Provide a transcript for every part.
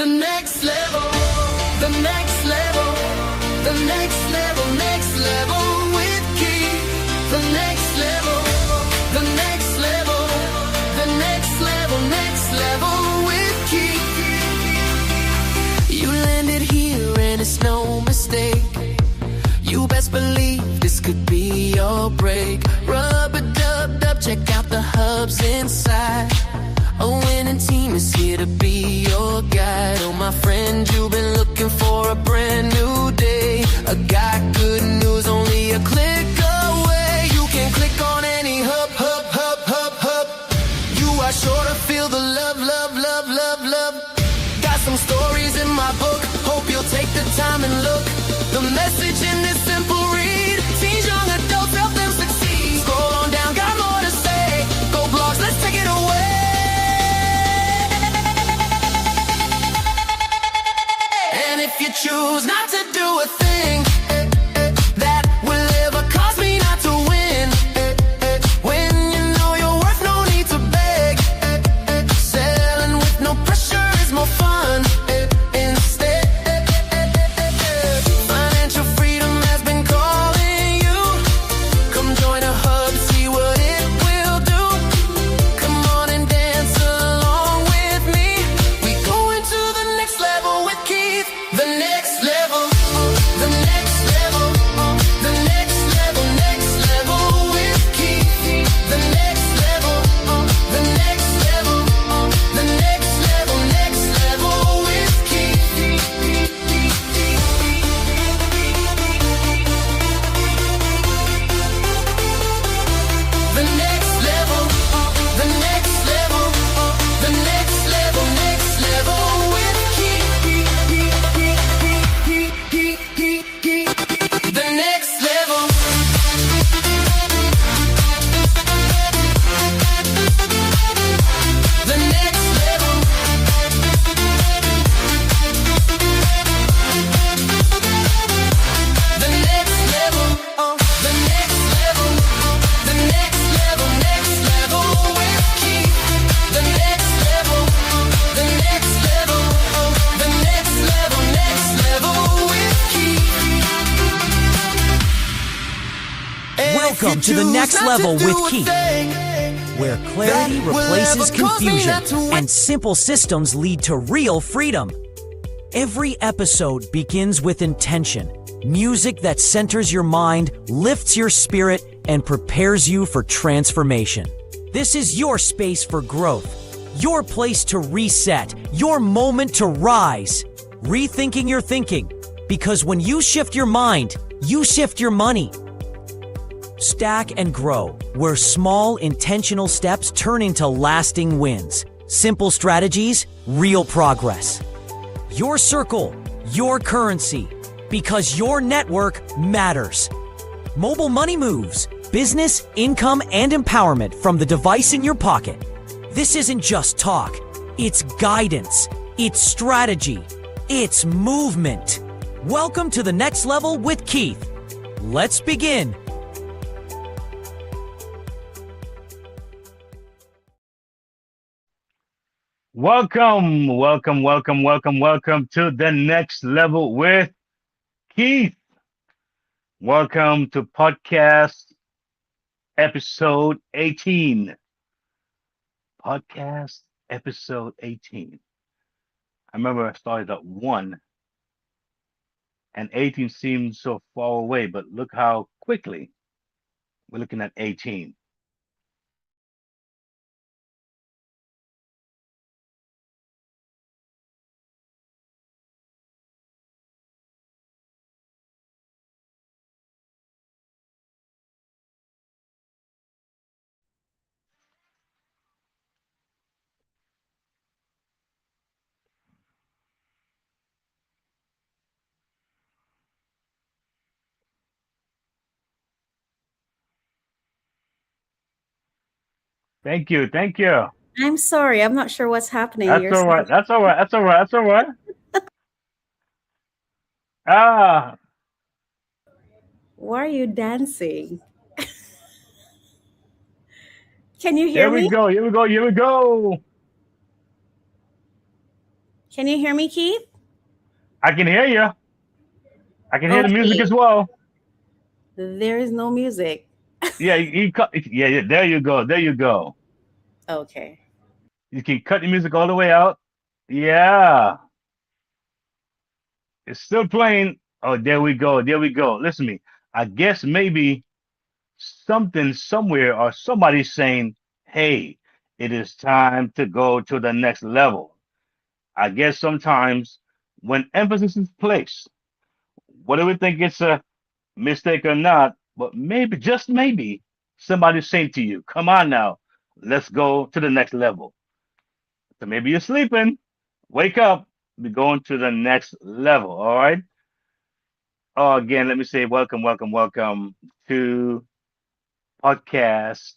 The next level, the next level, the next level with Keith. The next level, the next level, the next level with Keith. You landed here and it's no mistake. You best believe this could be your break. Rub-a-dub-dub, check out the hubs inside. A winning team is here to be your guide. Oh, my friend, you've been looking for a brand new day. I got good news, only a click away. You can click on any hub. You are sure to feel the love. Got some stories in my book, hope you'll take the time and look. The message in this simple read: teens, young adults, help them succeed. Scroll on down, got more to say. Go blogs, let's take it away. And if you choose not to do a thing that will ever cause me not to win, when you know your worth, no need to beg. Selling with no pressure is more fun. Instead, financial freedom has been calling you. Come join a hub, see what it will do. Come on and dance along with me. We going to the next level with Keith. The next level, the next level, the next level with Keith. The next level, the next level, the next level with Keith. The next level, the next level, the next level with Keith. The next level. The next level. The next level. The next level. The next level with Keith. The next level. The next level. The next level with Keith. Welcome to the next level with Keith, where clarity replaces confusion and simple systems lead to real freedom. Every episode begins with intention, music that centers your mind, lifts your spirit, and prepares you for transformation. This is your space for growth, your place to reset, your moment to rise. Rethinking your thinking, because when you shift your mind, you shift your money. Stack and grow, where small, intentional steps turn into lasting wins. Simple strategies, real progress. Your circle, your currency, because your network matters. Mobile money moves, business, income, and empowerment from the device in your pocket. This isn't just talk, it's guidance, it's strategy, it's movement. Welcome to the next level with Keith. Let's begin. Welcome to the next level with Keith. Welcome to podcast episode 18. Podcast episode 18. I remember I started at 1 and 18 seemed so far away, but look how quickly we're looking at 18. Thank you. I'm sorry. I'm not sure what's happening. That's all right. That's all right. Ah, Why are you dancing? Can you hear here we me? go. Can you hear me, Keith? I can hear you. I can hear the music as Okay. well. There is no music. Yeah, yeah, yeah. There you go. There you go. Okay. You can cut the music all the way out. Yeah, it's still playing. Oh, there we go. There we go. Listen to me. I guess maybe something somewhere or somebody's saying, "Hey, it is time to go to the next level." I guess sometimes when emphasis is placed, whether we think it's a mistake or not, but maybe, just maybe, somebody's saying to you, come on now, let's go to the next level. So maybe you're sleeping, wake up, we're going to the next level. All right. Oh, again, let me say welcome, welcome, welcome to podcast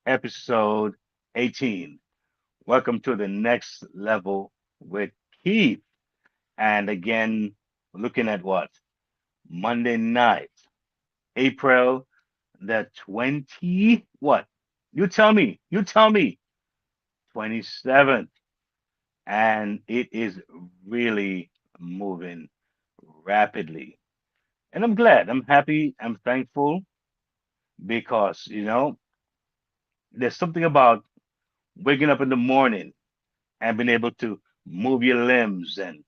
episode 18. Welcome to the next level with Keith. And again, looking at what? Monday night, April the 20, what? You tell me, 27th. And it is really moving rapidly. And I'm glad, I'm happy, I'm thankful because, there's something about waking up in the morning and being able to move your limbs and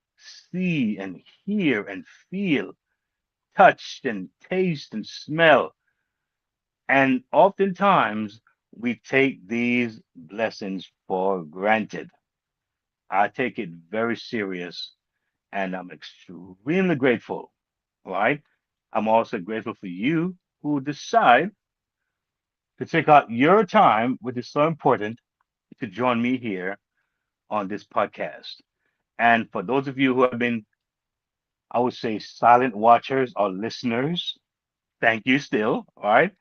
see and hear and feel, touch and taste and smell. And oftentimes we take these blessings for granted. I take it very serious and I'm extremely grateful, right? I'm also grateful for you who decide to take out your time, which is so important, to join me here on this podcast. And for those of you who have been, I would say, silent watchers or listeners, thank you still, all right?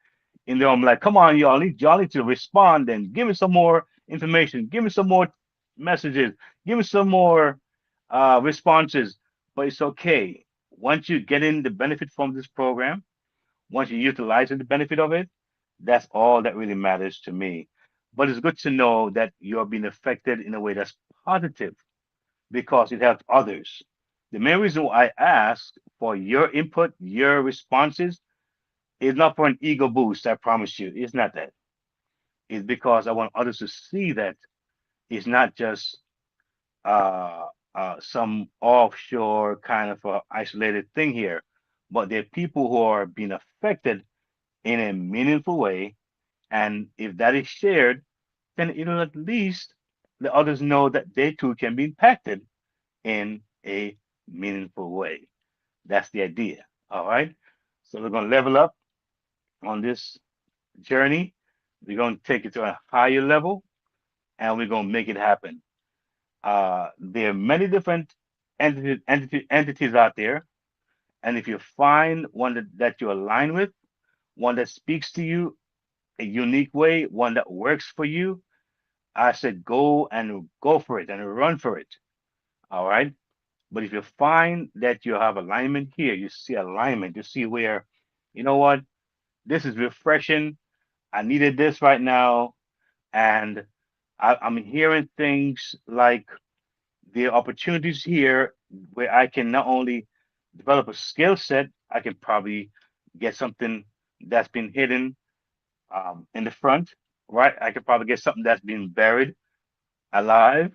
And then I'm like, come on, y'all need to respond and give me some more information, give me some more messages, give me some more responses. But it's okay. Once you get in the benefit from this program, once you utilize the benefit of it, that's all that really matters to me. But it's good to know that you're being affected in a way that's positive because it helps others. The main reason why I ask for your input, your responses, is not for an ego boost, I promise you. It's not that. It's because I want others to see that it's not just uh, some offshore kind of isolated thing here, but there are people who are being affected in a meaningful way. And if that is shared, then it'll at least let others know that they too can be impacted in a meaningful way. That's the idea. All right. So we're going to level up on this journey. We're going to take it to a higher level and we're going to make it happen. There are many different entities out there. And if you find one that you align with, one that speaks to you a unique way, one that works for you, I said go for it and run for it. All right. But if you find that you have alignment here, you see alignment, you see where, you know what, this is refreshing. I needed this right now. And I'm hearing things like the opportunities here where I can not only develop a skill set, I can probably get something that's been hidden in the front, right? I could probably get something that's been buried alive.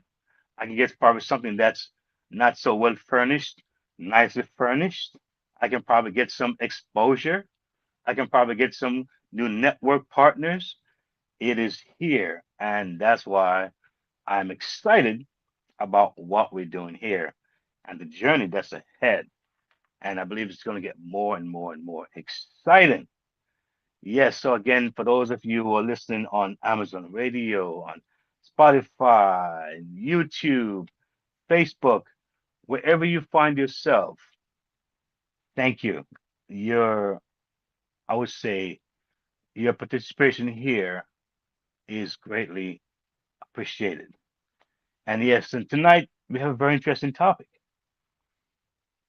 I can get probably something that's not so well furnished, nicely furnished. I can probably get some exposure. I can probably get some new network partners. It is here. And that's why I'm excited about what we're doing here and the journey that's ahead. And I believe it's going to get more and more and more exciting. Yes. So, again, for those of you who are listening on Amazon Radio, on Spotify, YouTube, Facebook, wherever you find yourself, thank you. Your, I would say, your participation here is greatly appreciated. And yes, and tonight we have a very interesting topic.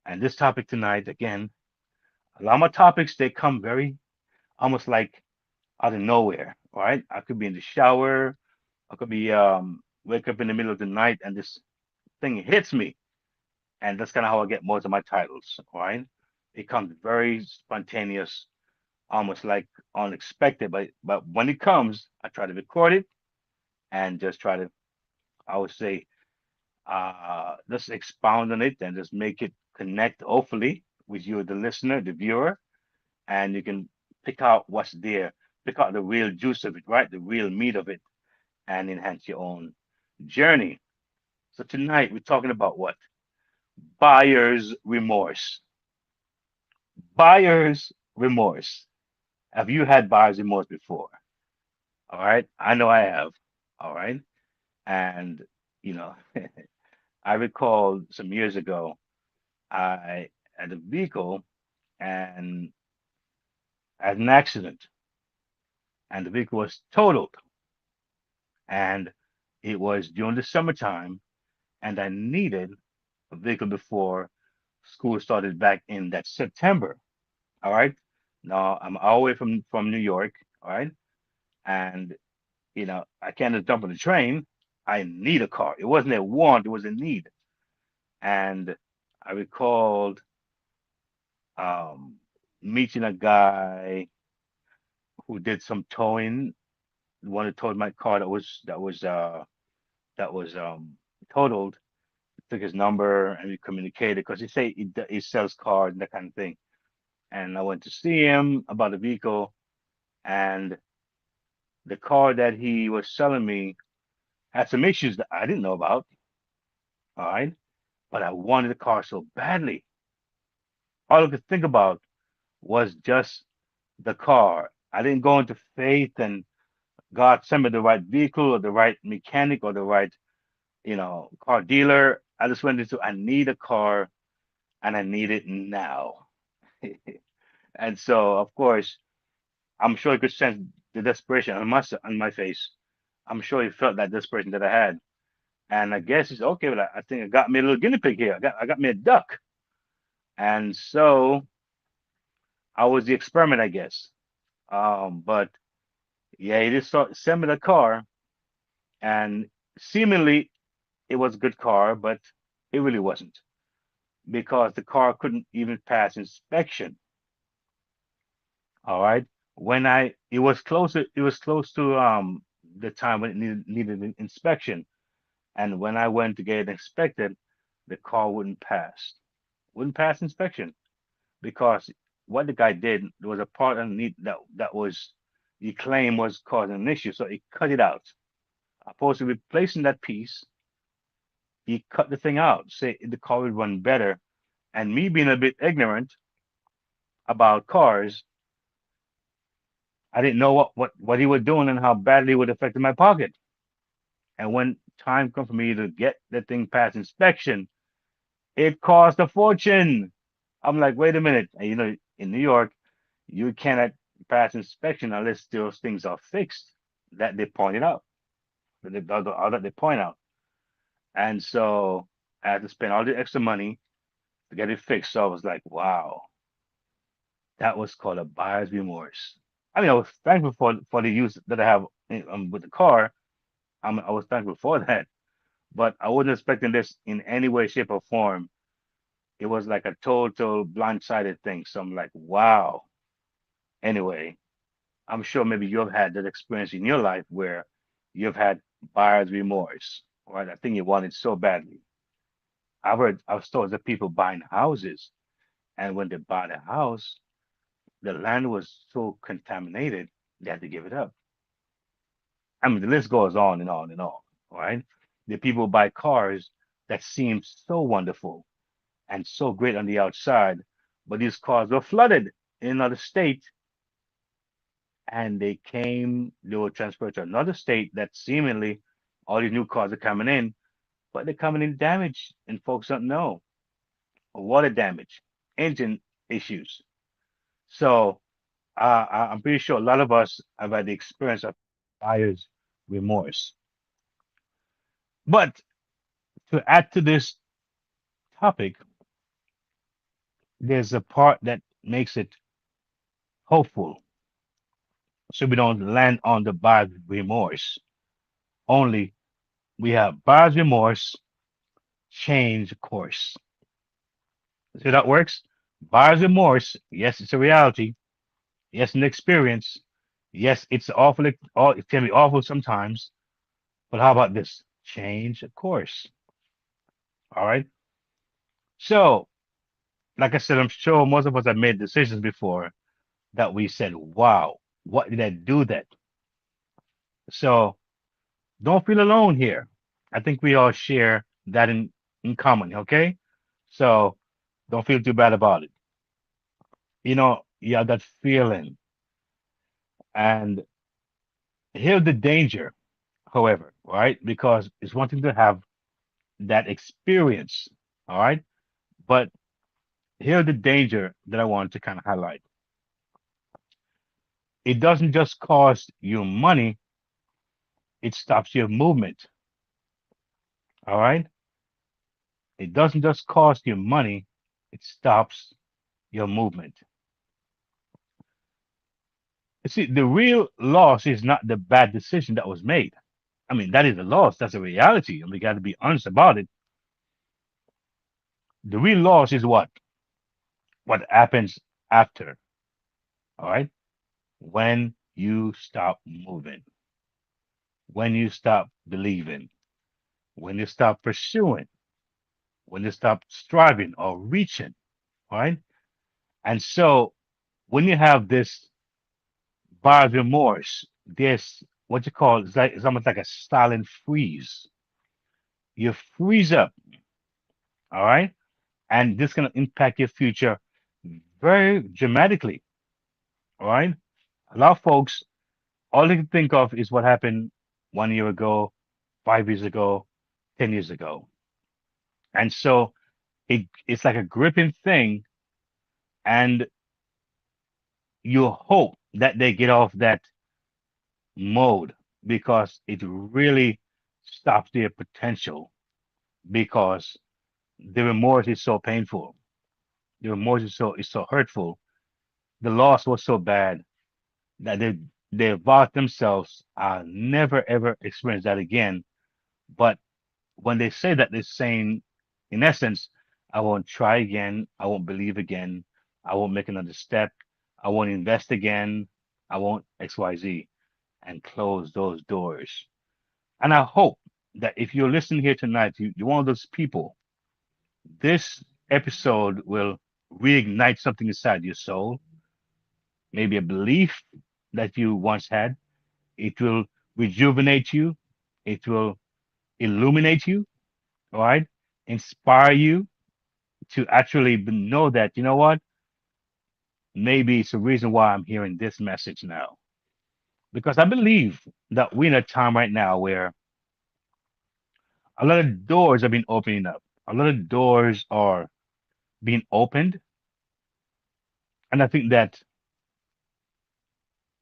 And this topic tonight, again, a lot of my topics, they come very almost like out of nowhere, all right? I could be in the shower, I could be wake up in the middle of the night and this thing hits me. and that's kind of how I get most of my titles. All right, it comes very spontaneous, almost like unexpected, but when it comes, I try to record it and just try to, I would say, just expound on it and just make it connect, hopefully, with you, the listener, the viewer, and you can pick out what's there, pick out the real juice of it, right? The real meat of it, and enhance your own journey. So tonight we're talking about what? Buyer's remorse. Buyer's remorse. Have you had buyer's remorse before? All right. I know I have. All right. And, you know, I recall some years ago, I had a vehicle and had an accident, and the vehicle was totaled. And it was during the summertime, and I needed a vehicle before school started back in that September. All right. Now I'm all the way from New York. All right. And I can't just jump on the train. I need a car. It wasn't a want, it was a need. And I recalled um, meeting a guy who did some towing. One who towed my car that was totaled. Took his number and we communicated because he say he sells cars and that kind of thing. And I went to see him about the vehicle, and the car that he was selling me had some issues that I didn't know about. All right, but I wanted the car so badly. All I could think about was just the car. I didn't go into faith and God sent me the right vehicle or the right mechanic or the right, car dealer. I just went into I need a car and I need it now. And so, of course, I'm sure he could sense the desperation on my face. I'm sure he felt that desperation that I had. And I guess he's okay. But I think I got me a little guinea pig here. I got me a duck. And so I was the experiment, I guess. But yeah, he just sent me the car, and seemingly it was a good car, but it really wasn't because the car couldn't even pass inspection. All right. It was close to the time when it needed an inspection. And when I went to get it inspected, the car wouldn't pass inspection because what the guy did, there was a part underneath that was he claimed was causing an issue, so he cut it out. Opposed to replacing that piece, he cut the thing out, say the car would run better. And me being a bit ignorant about cars, I didn't know what he was doing and how badly it would affect my pocket. And when time come for me to get the thing past inspection, it cost a fortune. I'm like, wait a minute. And, in New York, you cannot pass inspection unless those things are fixed that they pointed out, that they point out. And so I had to spend all the extra money to get it fixed. So I was like, wow, that was called a buyer's remorse. I mean, I was thankful for the use that I have with the car. I was thankful for that, but I wasn't expecting this in any way, shape, or form. It was like a total blindsided thing. So I'm like, wow. Anyway, I'm sure maybe you've had that experience in your life where you've had buyer's remorse, right? I think you want it so badly. I've stories of people buying houses, and when they buy the house, the land was so contaminated they had to give it up. I mean, the list goes on and on and on, right? The people buy cars that seem so wonderful and so great on the outside, but these cars were flooded in another state, and they were transferred to another state that seemingly all these new cars are coming in, but they're coming in damaged, and folks don't know. Water damage, engine issues. So I'm pretty sure a lot of us have had the experience of buyer's remorse. But to add to this topic, there's a part that makes it hopeful. So we don't land on the buyer's remorse. Only we have buyer's remorse, change course. See how that works? Buyer's remorse, yes, it's a reality. Yes, an experience. Yes, it's awful. It can be awful sometimes. But how about this? Change of course. All right. So, like I said, I'm sure most of us have made decisions before that we said, wow, what did I do that? So don't feel alone here. I think we all share that in common. Okay. So don't feel too bad about it. You have that feeling. And here's the danger, however, right? Because it's one thing to have that experience. All right. But here's the danger that I want to kind of highlight. It doesn't just cost you money, it stops your movement. All right. It doesn't just cost you money, it stops your movement. You see, the real loss is not the bad decision that was made. I mean, that is a loss. That's a reality. And we got to be honest about it. The real loss is what? What happens after. All right. When you stop moving, when you stop believing, when you stop pursuing, when you stop striving or reaching. All right. And so when you have this buyer's remorse, there's what you call it's almost like a silent freeze. You freeze up, all right, and this can impact your future very dramatically, all right. A lot of folks, all they can think of is what happened 1 year ago, 5 years ago, 10 years ago, and so it's like a gripping thing, and you hope that they get off that mode because it really stops their potential because the remorse is so painful. The remorse is so hurtful. The loss was so bad that they vowed themselves, I'll never ever experience that again. But when they say that, they're saying, in essence, I won't try again. I won't believe again. I won't make another step. I won't invest again. I won't XYZ and close those doors. And I hope that if you're listening here tonight, you're one of those people. This episode will reignite something inside your soul, maybe a belief that you once had. It will rejuvenate you. It will illuminate you, all right? Inspire you to actually know that, you know what? Maybe it's the reason why I'm hearing this message now. Because I believe that we're in a time right now where a lot of doors have been opening up. A lot of doors are being opened. And I think that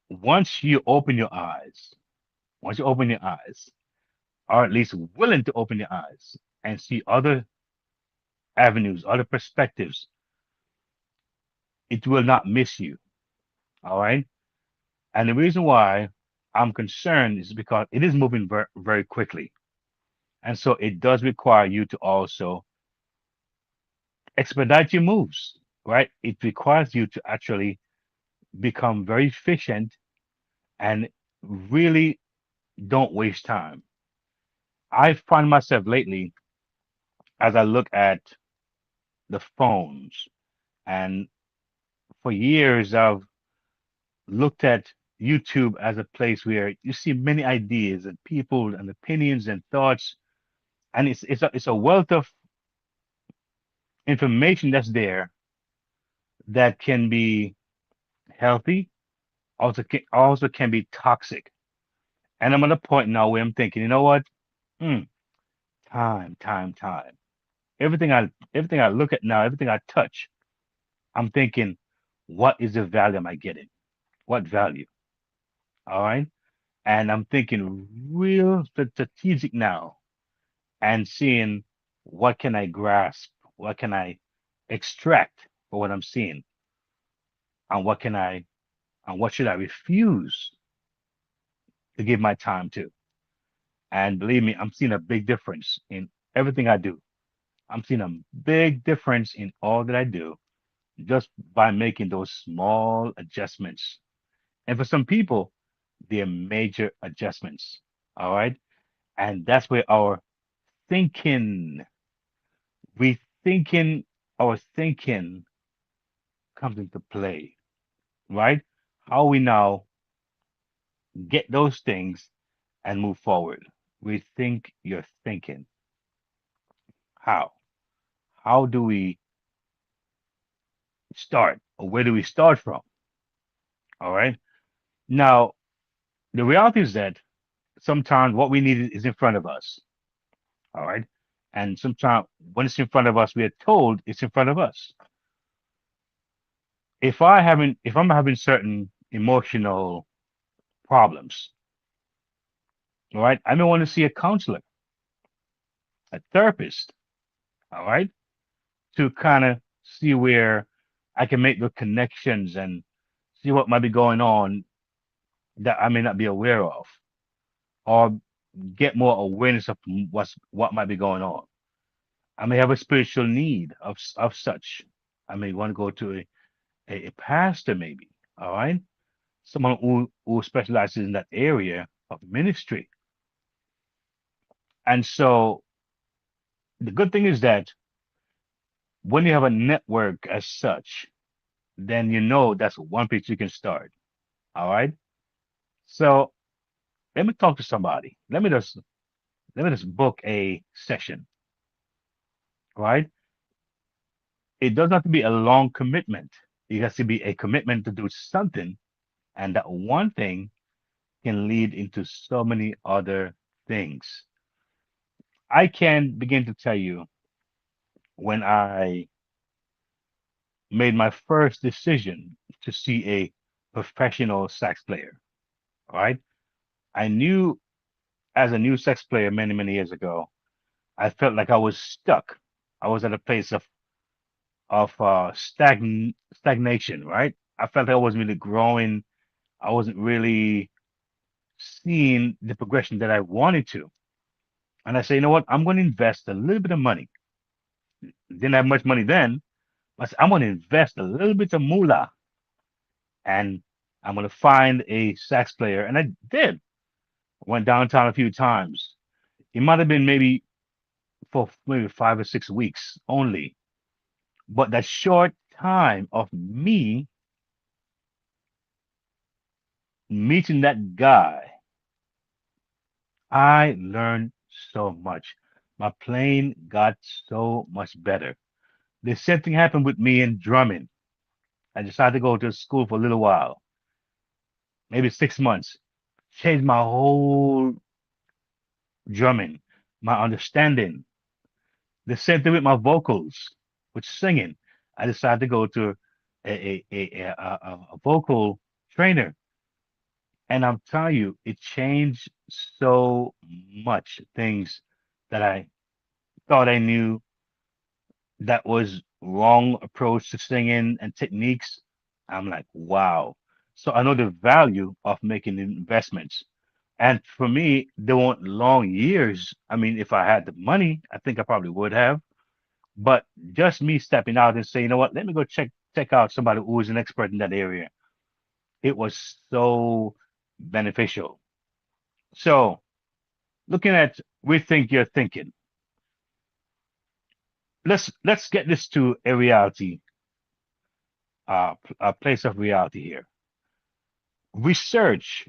once you open your eyes, once you open your eyes, or at least willing to open your eyes and see other avenues, other perspectives, it will not miss you. All right. And the reason why I'm concerned is because it is moving very, very quickly. And so it does require you to also expedite your moves, right? It requires you to actually become very efficient and really don't waste time. I find myself lately, as I look at the phones, and for years I've looked at YouTube as a place where you see many ideas and people and opinions and thoughts, and it's a wealth of information that's there that can be healthy, also can be toxic. And I'm at a point now where I'm thinking, you know what? Hmm, time. Everything I look at now, everything I touch, I'm thinking, what is the value am I getting? What value? All right. And I'm thinking real strategic now and seeing what can I grasp, what can I extract for what I'm seeing, and what should I refuse to give my time to. And believe me, I'm seeing a big difference in everything I do. I'm seeing a big difference in all that I do just by making those small adjustments. And for some people, they're major adjustments. All right. And that's where our thinking, rethinking our thinking comes into play, right? How we now get those things and move forward. Rethink your thinking. How? How do we start? Or where do we start from? All right. Now, the reality is that sometimes what we need is in front of us. All right. And sometimes when it's in front of us, we are told it's in front of us. If I'm having certain emotional problems, all right, I may want to see a counselor, a therapist, all right, to kind of see where I can make the connections and see what might be going on that I may not be aware of, or get more awareness of what might be going on. I may have a spiritual need of such. I may want to go to a pastor, maybe, all right, someone who specializes in that area of ministry. And so the good thing is that when you have a network as such, then you know that's one place you can start. All right. So let me talk to somebody. Let me just book a session. Right. It doesn't have to be a long commitment. It has to be a commitment to do something, and that one thing can lead into so many other things. I can begin to tell you when I made my first decision to see a professional sax player. All right. I knew as a new sax player many, many years ago, I felt like I was stuck. I was at a place of stagnation, right? I felt like I wasn't really growing. I wasn't really seeing the progression that I wanted to. And I say, you know what? I'm going to invest a little bit of money. Didn't have much money then, but I said, I'm going to invest a little bit of moolah and I'm going to find a sax player. And I did. Went downtown a few times. It might have been maybe for maybe 5 or 6 weeks only. But that short time of me meeting that guy, I learned so much. My playing got so much better. The same thing happened with me in drumming. I decided to go to school for a little while, maybe 6 months. Changed my whole drumming, my understanding. The same thing with my vocals, with singing. I decided to go to a vocal trainer. And I'm telling you, it changed so much things that I thought I knew that was wrong approach to singing and techniques. I'm like, wow. So I know the value of making investments. And for me, they weren't long years. I mean, if I had the money, I think I probably would have. But just me stepping out and saying, you know what, let me go check out somebody who is an expert in that area. It was so beneficial. So looking at rethink your thinking. Let's get this to a reality, a place of reality here. Research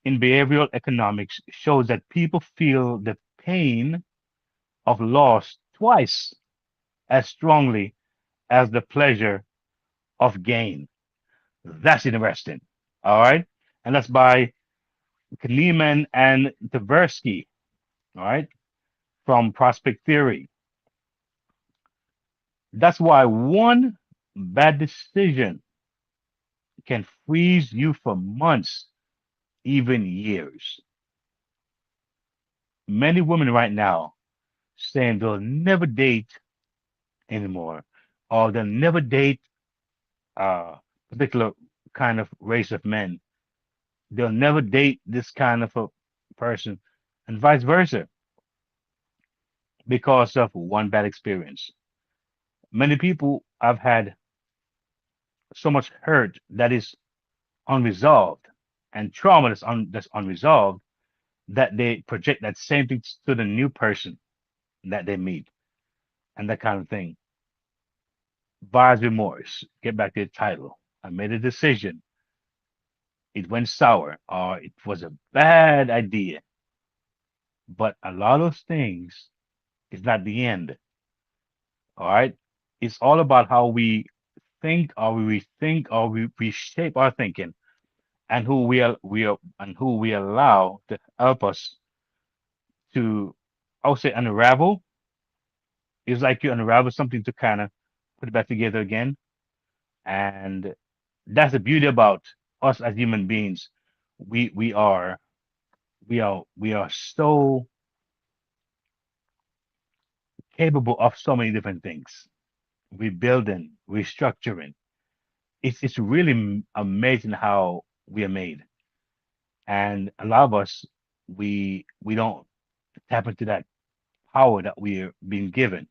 in behavioral economics shows that people feel the pain of loss twice as strongly as the pleasure of gain. That's interesting. All right. And that's by Kahneman and Tversky. All right. From prospect theory. That's why one bad decision can freeze you for months, even years. Many women right now saying they'll never date anymore, or they'll never date a particular kind of race of men. They'll never date this kind of a person, and vice versa. because of one bad experience. Many people have had so much hurt that is unresolved and trauma that's unresolved that they project that same thing to the new person that they meet and that kind of thing. Buyer's remorse. Get back to the title. I made a decision. It went sour, or it was a bad idea. But a lot of things is not the end. All right. It's all about how we think, or we rethink, or we reshape our thinking, and who we allow to help us to, I would say, unravel. It's like you unravel something to kind of put it back together again. And that's the beauty about us as human beings. We we are we are so capable of so many different things. Rebuilding, restructuring. It's really amazing how we are made. And a lot of us we don't tap into that power that we're being given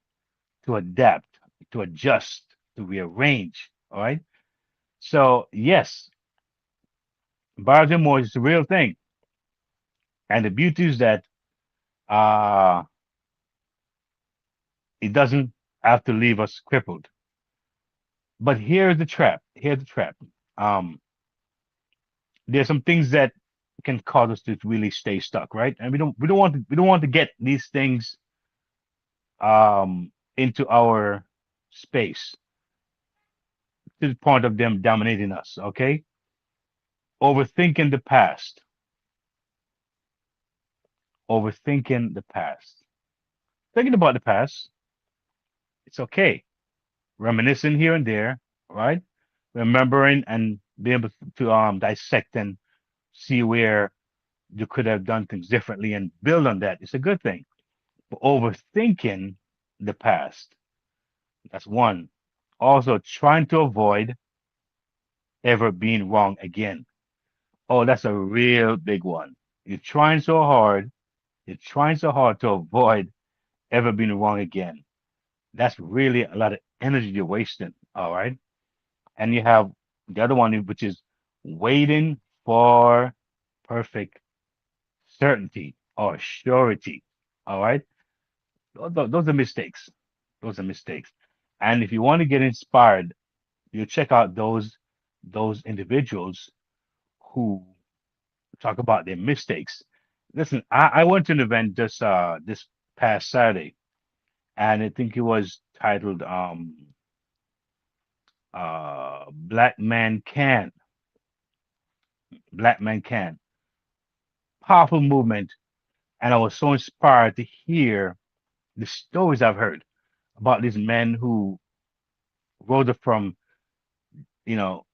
to adapt, to adjust, to rearrange. All right. So yes, buyer's remorse is a real thing. And the beauty is that uh it doesn't have to leave us crippled. But here's the trap. Here's the trap. Um, there's some things that can cause us to really stay stuck, right? And we don't want to get these things into our space to the point of them dominating us. Okay, overthinking the past, overthinking the past, thinking about the past. It's okay. Reminiscing here and there, right? Remembering and being able to dissect and see where you could have done things differently and build on that. It's a good thing. But overthinking the past, that's one. Also, trying to avoid ever being wrong again. Oh, that's a real big one. You're trying so hard, you're trying so hard to avoid ever being wrong again. That's really a lot of energy you're wasting. All right. And you have the other one, which is waiting for perfect certainty or surety. All right. Those are mistakes. Those are mistakes. And if you want to get inspired, you check out those individuals who talk about their mistakes. Listen, I went to an event this past Saturday, and I think it was titled Black Man Can. Black Man Can. Powerful movement. And I was so inspired to hear the stories I've heard about these men who rose up from, you know,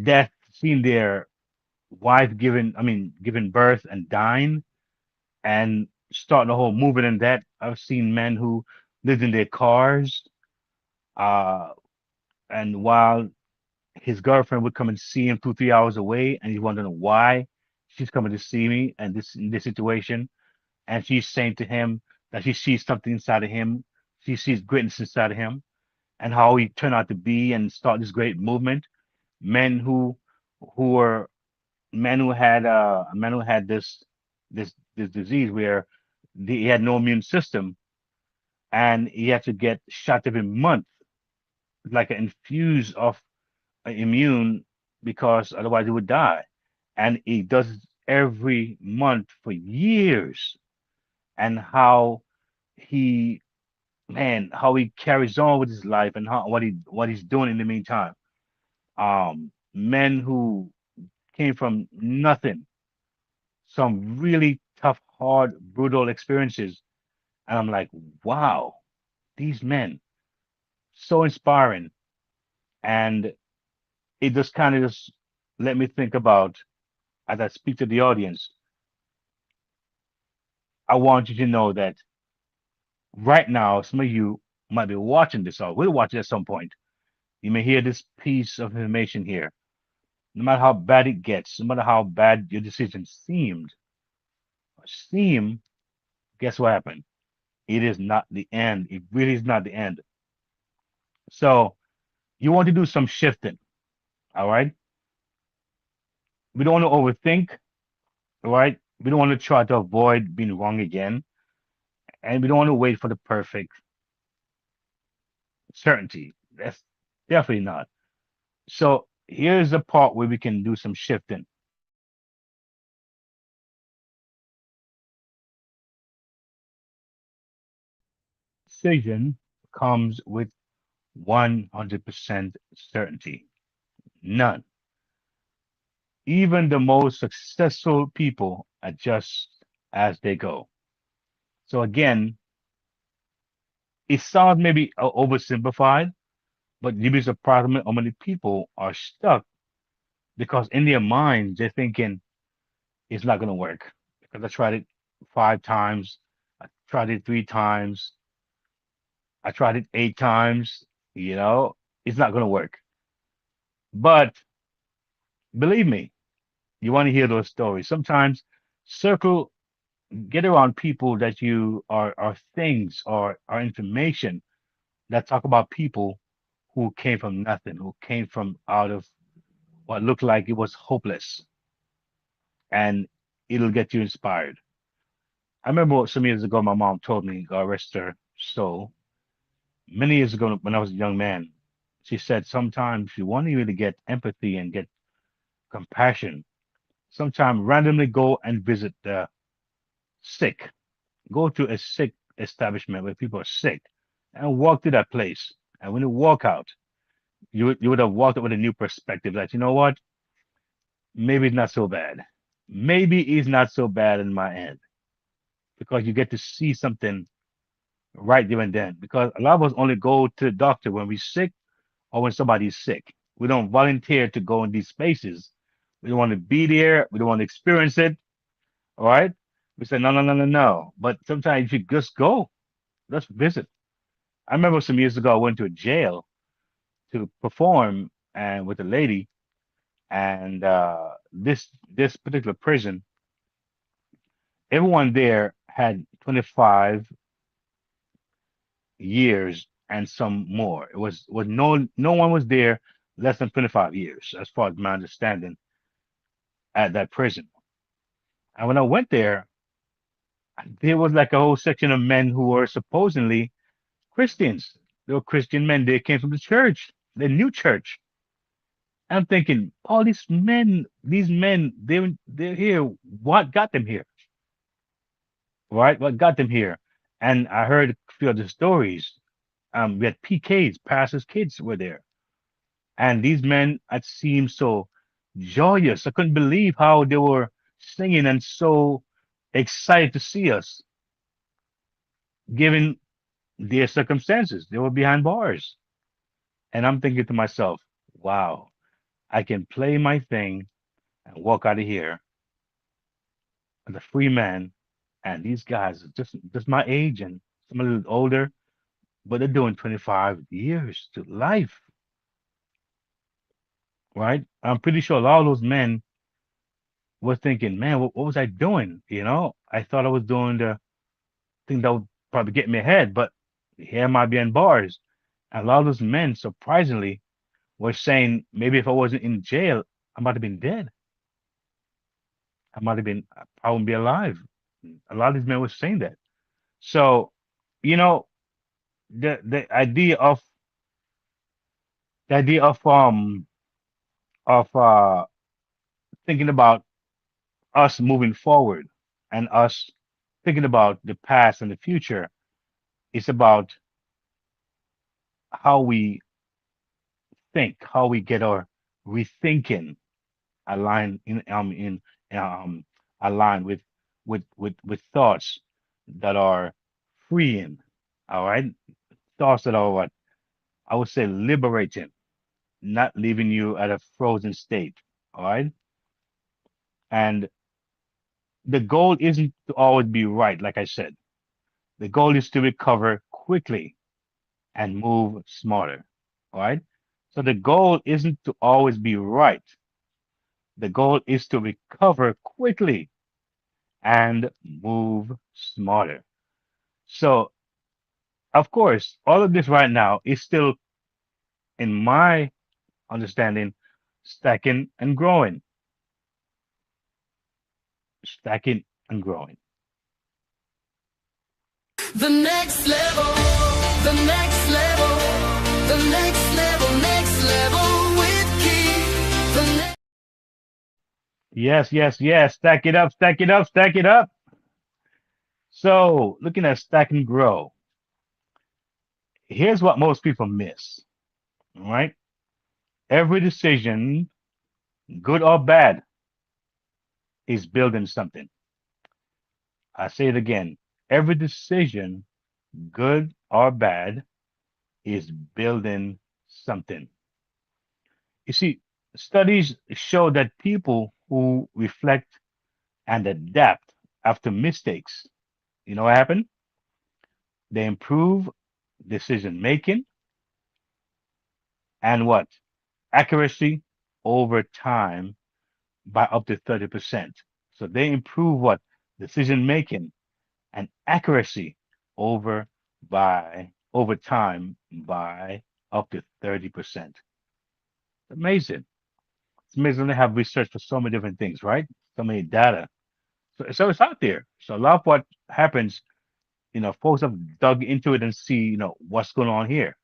death, seeing their wife giving birth and dying, and starting a whole movement in that. I've seen men who lived in their cars, uh, and while his girlfriend would come and see him 2, 3 hours away, and he's wondering why she's coming to see me and this in this situation, and she's saying to him that she sees something inside of him, she sees greatness inside of him, and how he turned out to be and start this great movement. Men who were men who had this disease where he had no immune system, and he had to get shot every month, like an infuse of immune, because otherwise he would die. And he does it every month for years. And how he how he carries on with his life, and how what he's doing in the meantime. Men who came from nothing, some really tough, hard, brutal experiences. And I'm like, wow, these men, so inspiring. And it just kind of just let me think about, as I speak to the audience, I want you to know that right now, some of you might be watching this or will watch it at some point. You may hear this piece of information here. No matter how bad it gets, no matter how bad your decision seemed or seem, guess what happened? It is not the end. It really is not the end. So you want to do some shifting. All right. We don't want to overthink. All right. We don't want to try to avoid being wrong again. And we don't want to wait for the perfect certainty. That's definitely not. So here's the part where we can do some shifting. Decision comes with 100% certainty. None. Even the most successful people adjust as they go. So again, it sounds maybe oversimplified, but you'd be surprised how many people are stuck because in their mind they're thinking it's not going to work because I tried it 5 times, I tried it 3 times, I tried it 8 times. You know, it's not going to work. But believe me, you want to hear those stories. Sometimes circle, get around people that you are things or are information that talk about people who came from nothing, who came from out of what looked like it was hopeless, and it'll get you inspired. I remember some years ago, my mom told me, God rest her soul, many years ago when I was a young man, she said sometimes you want to really get empathy and get compassion. Sometimes randomly go and visit the sick. Go to a sick establishment where people are sick and walk to that place. And when you walk out, you would have walked out with a new perspective that, you know what? Maybe it's not so bad. Maybe it's not so bad in my end because you get to see something right there and then. Because a lot of us only go to the doctor when we're sick or when somebody's sick. We don't volunteer to go in these spaces. We don't want to be there. We don't want to experience it. All right. We say, no, no, no, no, no. But sometimes you just go, let's visit. I remember some years ago, I went to a jail to perform and with a lady, and this particular prison, everyone there had 25 years and some more. It was no one was there less than 25 years, as far as my understanding, at that prison. And when I went there was like a whole section of men who were supposedly Christians. They were Christian men. They came from the church, the new church. I'm thinking, all these men, they're here. What got them here? Right? What got them here? And I heard a few other stories. We had PKs, pastors' kids were there. And these men had seemed so joyous. I couldn't believe how they were singing and so excited to see us, given their circumstances. They were behind bars. And I'm thinking to myself, wow, I can play my thing and walk out of here as a free man. And these guys are just my age and some a little older, but they're doing 25 years to life, right? I'm pretty sure a lot of those men were thinking, man, what was I doing? You know, I thought I was doing the thing that would probably get me ahead, but here am I being bars. And a lot of those men, surprisingly, were saying maybe if I wasn't in jail, I might have been dead. I might have been, I wouldn't be alive. A lot of these men were saying that. So, you know, the idea of thinking about us moving forward and us thinking about the past and the future is about how we think, how we get our rethinking aligned in um aligned with thoughts that are freeing, all right? Thoughts that are what I would say liberating, not leaving you at a frozen state, all right? And the goal isn't to always be right, like I said. The goal is to recover quickly and move smarter, all right? So the goal isn't to always be right. The goal is to recover quickly and move smarter. So Of course, all of this right now is still, in my understanding, stacking and growing, stacking and growing. The next level, the next level, the next level, next level with Keith. Yes, yes, yes. Stack it up, stack it up, stack it up. So, looking at stack and grow, here's what most people miss. All right. Every decision, good or bad, is building something. I say it again. Every decision, good or bad, is building something. You see, studies show that people who reflect and adapt after mistakes, you know what happened? They improve decision making and what? Accuracy over time by up to 30%. So they improve what? Decision making and accuracy over over time by up to 30%. Amazing. It's amazing they have research for so many different things, right? So many data. So it's out there. So a lot of what happens, folks have dug into it and see, what's going on here.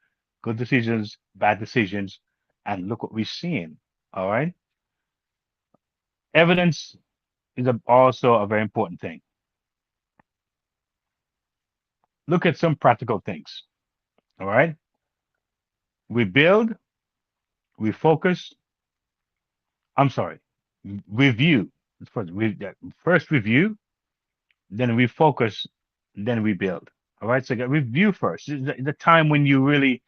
Good decisions, bad decisions, and look what we're seeing. All right. Evidence is also a very important thing. Look at some practical things. All right. We build, we focus. I'm sorry, review. First review, then we focus, then we build. All right. So get review first. The time when you really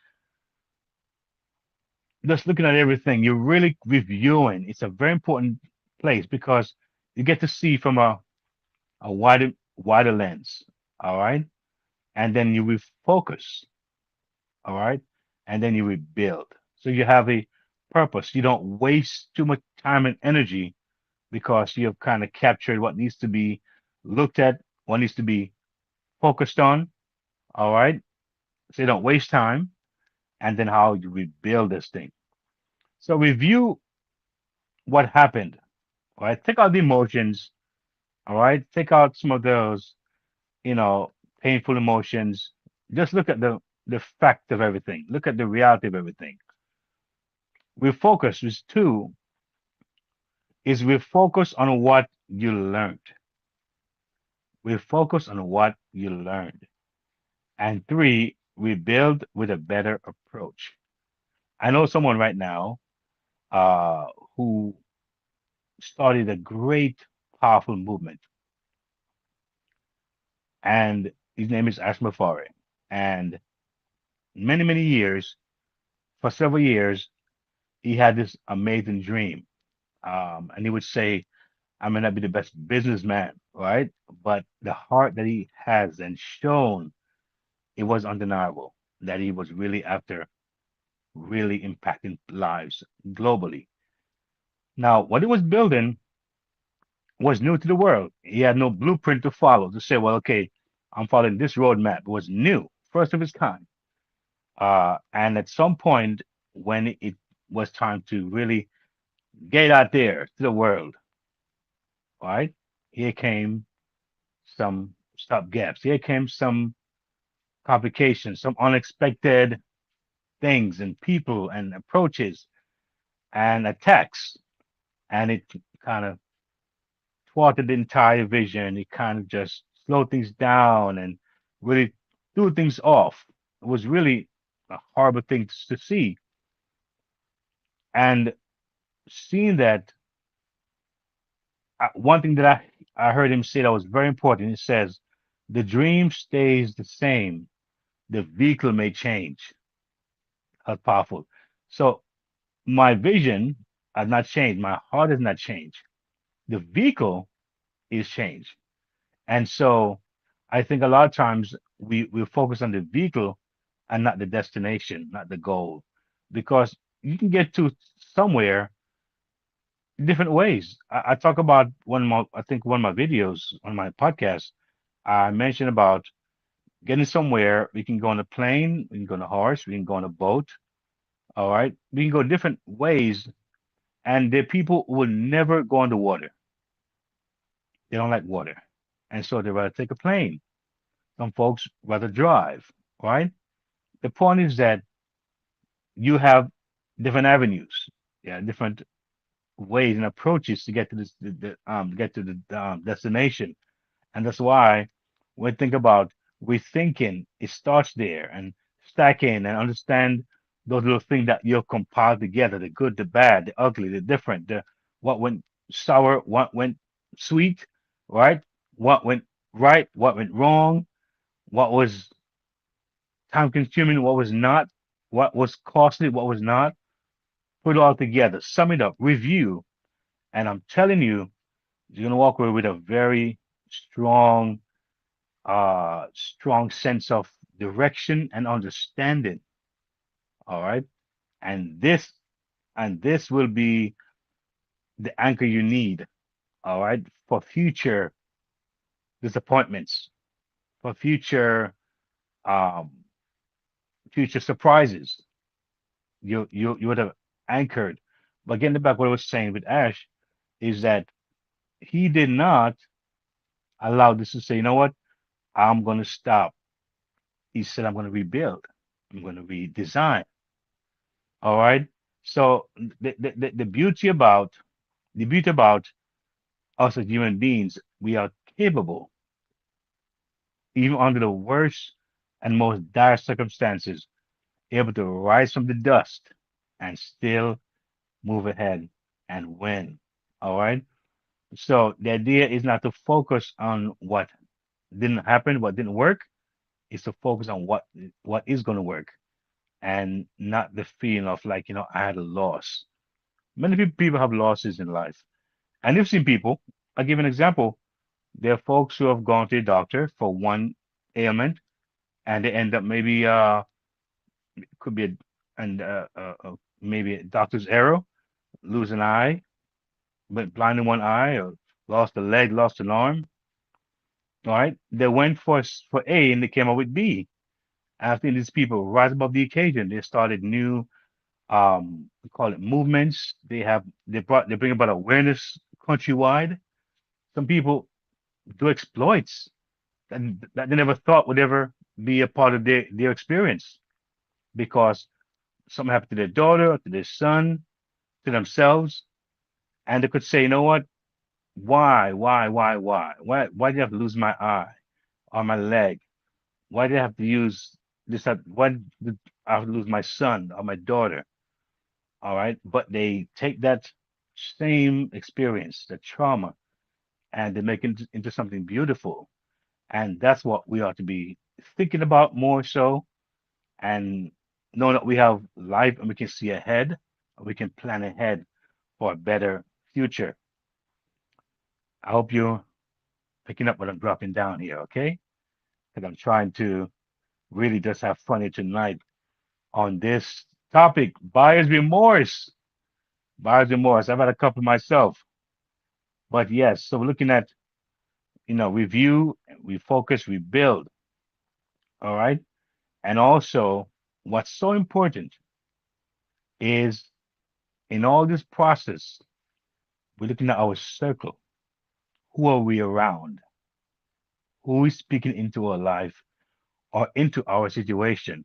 just looking at everything, you're really reviewing. It's a very important place because you get to see from a wider lens. All right. And then you refocus. All right. And then you rebuild. So you have a purpose. You don't waste too much time and energy because you have kind of captured what needs to be looked at, what needs to be focused on. All right. So you don't waste time. And then how you rebuild this thing. So review what happened. All right. Take out the emotions. All right. Take out some of those, you know, painful emotions. Just look at the fact of everything. Look at the reality of everything. Refocus is two, is refocus on what you learned. Refocus on what you learned. And three, rebuild with a better approach. I know someone right now uh, who started a great, powerful movement, and his name is Ashmafari. And many, many years, for several years, he had this amazing dream. And he would say, I may not be the best businessman, right? But the heart that he has and shown, it was undeniable that he was really after really impacting lives globally. Now, what he was building was new to the world. He had no blueprint to follow to say, well, okay, I'm following this roadmap. It was new, first of its kind. And at some point, when it was time to really get out there to the world, right? Here came some stop gaps. Here came some complications, some unexpected things and people and approaches and attacks. And it kind of thwarted the entire vision. It kind of just slowed things down and really threw things off. It was really a horrible thing to see. And seeing that, one thing that I heard him say that was very important, it says, the dream stays the same. The vehicle may change. How powerful. So my vision has not changed. My heart has not changed. The vehicle is changed. And so I think a lot of times we focus on the vehicle and not the destination, not the goal, because you can get to somewhere different ways. I talk about I think one of my videos on my podcast, I mentioned about Getting somewhere, we can go on a plane, we can go on a horse, we can go on a boat. All right. We can go different ways. And there are people who will never go on the water. They don't like water. And so they rather take a plane. Some folks rather drive. Right. The point is that you have different avenues. Yeah, different ways and approaches to get to get to the destination. And that's why when we think about rethinking, it starts there and stacking and understand those little things that you've compiled together, the good, the bad, the ugly, the different, the what went sour, what went sweet, right? What went right, what went wrong, what was time consuming, what was not, what was costly, what was not. Put it all together, sum it up, review, and I'm telling you, you're gonna walk away with a very strong strong sense of direction and understanding. All right. And this will be the anchor you need. All right. For future disappointments, for um, future surprises. You would have anchored. But getting back what I was saying with Ash is that he did not allow this to say, you know what, I'm gonna stop. He said, I'm gonna rebuild. I'm gonna redesign. All right. So the beauty about us as human beings, we are capable, even under the worst and most dire circumstances, able to rise from the dust and still move ahead and win. All right. So the idea is not to focus on what didn't happen, what didn't work. Is to focus on what is going to work, and not the feeling of like, I had a loss. Many people have losses in life. And you've seen people, I'll give an example. There are folks who have gone to a doctor for one ailment and they end up maybe could be maybe a doctor's error, lose an eye, went blind in one eye, or lost a leg, lost an arm. All right. They went for A and they came up with B. I think these people rise above the occasion. They started new we call it movements. They bring about awareness countrywide. Some people do exploits that they never thought would ever be a part of their experience because something happened to their daughter, or to their son, to themselves, and they could say, you know what? Why did I have to lose my eye or my leg? Why did I have to use this? Why did I have to lose my son or my daughter? All right, but they take that same experience, the trauma, and they make it into something beautiful. And that's what we ought to be thinking about more so, and knowing that we have life and we can see ahead, we can plan ahead for a better future. I hope you're picking up what I'm dropping down here, okay? Because I'm trying to really just have fun here tonight on this topic, buyer's remorse. Buyer's remorse. I've had a couple myself, but yes. So we're looking at, review, we focus, we build. All right. And also, what's so important is in all this process, we're looking at our circle. Who are we around? Who is speaking into our life or into our situation?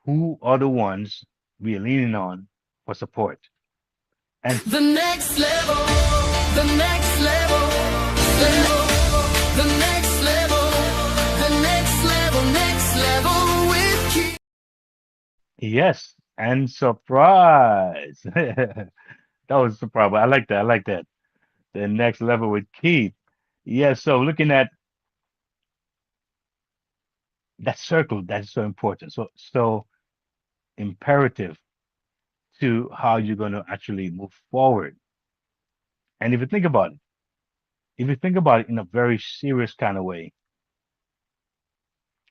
Who are the ones we are leaning on for support? And The next level, the next level, level, the next level, the next level with Keith. yes, and surprise. That was a surprise. But I like that. I like that. The next level with Keith. Yes. So looking at that circle, that is so important. So imperative to how you're going to actually move forward. And if you think about it in a very serious kind of way,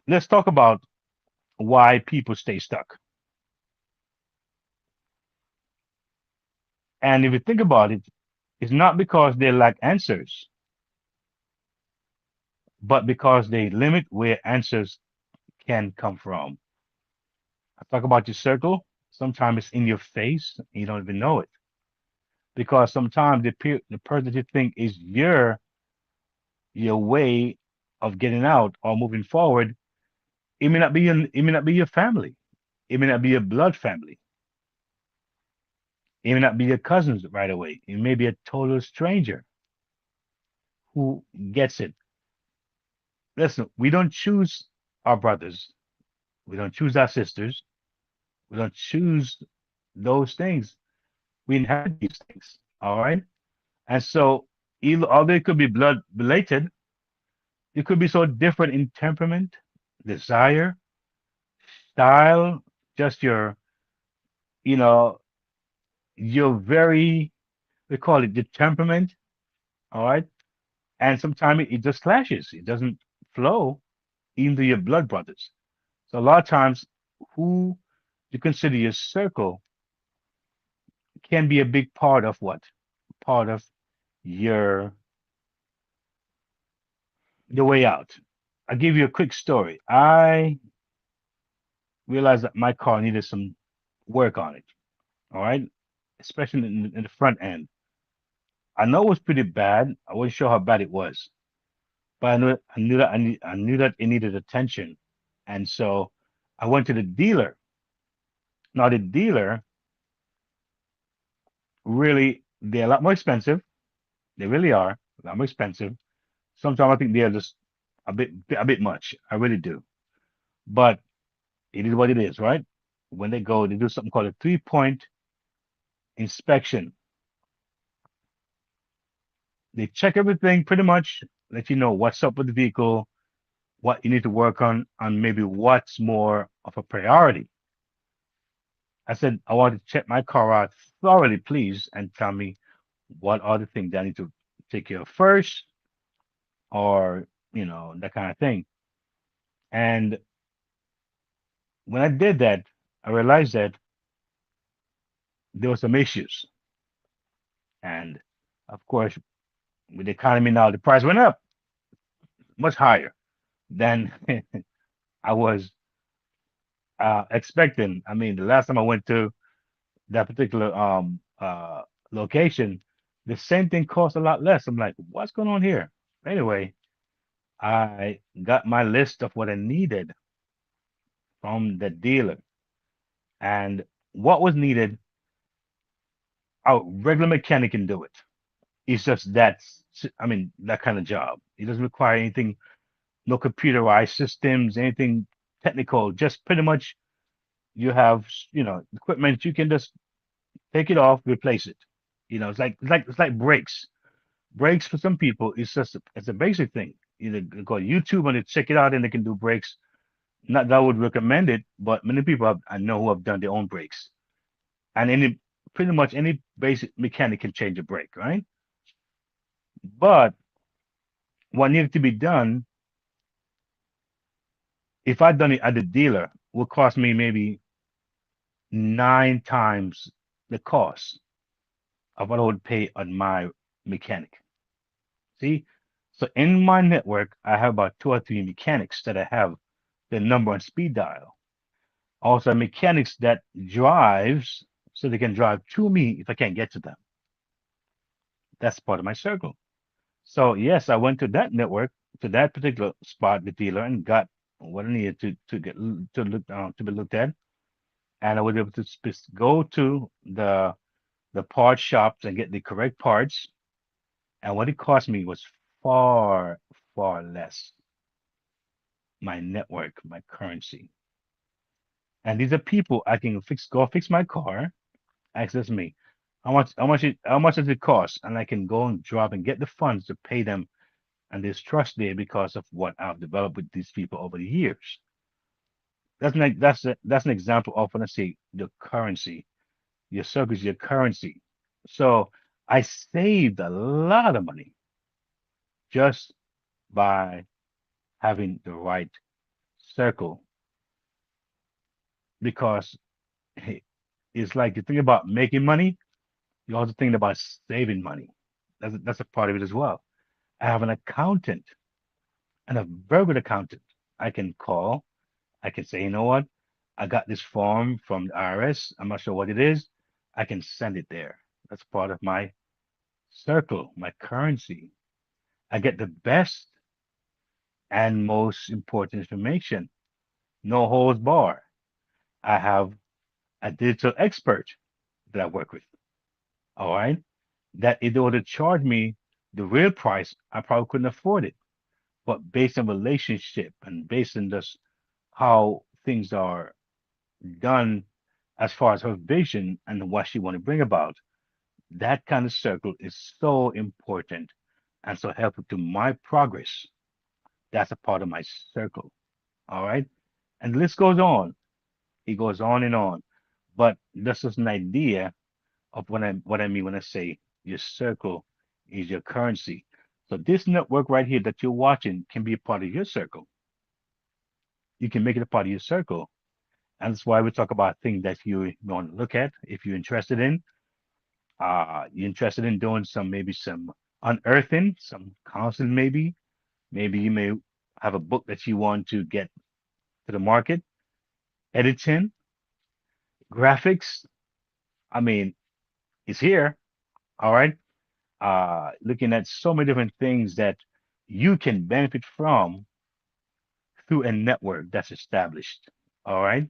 let's talk about why people stay stuck. And if you think about it, it's not because they lack answers, but because they limit where answers can come from. I talk about your circle. Sometimes it's in your face and you don't even know it. Because sometimes the person that you think is your way of getting out or moving forward, it may not be your family. It may not be your blood family. It may not be your cousins right away. It may be a total stranger who gets it. Listen, we don't choose our brothers. We don't choose our sisters. We don't choose those things. We inherit these things. All right. And so, although it could be blood related, it could be so different in temperament, desire, style, just you know, your very, we call it the temperament. All right. And sometimes it just clashes. It doesn't flow into your blood brothers. So a lot of times, who you consider your circle can be a big part of what? Part of your the way out. I'll give you a quick story. I realized that my car needed some work on it. All right, especially in the front end. I know it was pretty bad. I wasn't sure how bad it was, but I knew that it needed attention, and so I went to the dealer. Now the dealer really they're a lot more expensive. They really are a lot more expensive. Sometimes I think they're just a bit much. I really do. But it is what it is, right? When they go, they do something called a 3-point inspection. They check everything pretty much, let you know what's up with the vehicle, what you need to work on maybe what's more of a priority. I said, I want to check my car out thoroughly, please, and tell me what are the things that I need to take care of first, or that kind of thing. And when I did that, I realized that there were some issues. And of course, with the economy now, the price went up much higher than I was expecting. I mean, the last time I went to that particular location, the same thing cost a lot less. I'm like, what's going on here? Anyway, I got my list of what I needed from the dealer, and what was needed, a regular mechanic can do it. It's just I mean, that kind of job. It doesn't require anything, no computerized systems, anything technical. Just pretty much you have, equipment. You can just take it off, replace it. It's like brakes. Brakes for some people, it's a basic thing. Go to YouTube and they check it out, and they can do brakes. Not that I would recommend it, but many people I know who have done their own brakes, and pretty much any basic mechanic can change a brake, right? But what needed to be done, if I'd done it at the dealer, would cost me maybe 9 times the cost of what I would pay on my mechanic. See? So in my network, I have about 2 or 3 mechanics that I have the number on speed dial. Also mechanics that drives so they can drive to me if I can't get to them. That's part of my circle. So yes, I went to that network, to that particular spot, the dealer, and got what I needed to be looked at, and I was able to go to the part shops and get the correct parts. And what it cost me was far, far less. My network, my currency. And these are people I can go fix my car, access me. How much does it cost? And I can go and drop and get the funds to pay them. And there's trust there because of what I've developed with these people over the years. That's an example of when I say the currency. Your circle is your currency. So I saved a lot of money just by having the right circle, because hey, it's like you think about making money, you also think about saving money. That's a part of it as well. I have an accountant, and a very good accountant I can call, I can say, you know what? I got this form from the IRS. I'm not sure what it is. I can send it there. That's part of my circle, my currency. I get the best and most important information. No holds bar. I have a digital expert that I work with. All right. That in order to charge me the real price, I probably couldn't afford it. But based on relationship and based on just how things are done as far as her vision and what she want to bring about, that kind of circle is so important and so helpful to my progress. That's a part of my circle. All right. And the list goes on. It goes on and on. But that's just an idea of what I mean when I say your circle is your currency. So this network right here that you're watching can be a part of your circle. You can make it a part of your circle. And that's why we talk about things that you want to look at if you're interested in. You're interested in doing some unearthing, some counseling maybe. Maybe you may have a book that you want to get to the market, editing, graphics. I mean, it's here. All right. Looking at so many different things that you can benefit from through a network that's established. All right.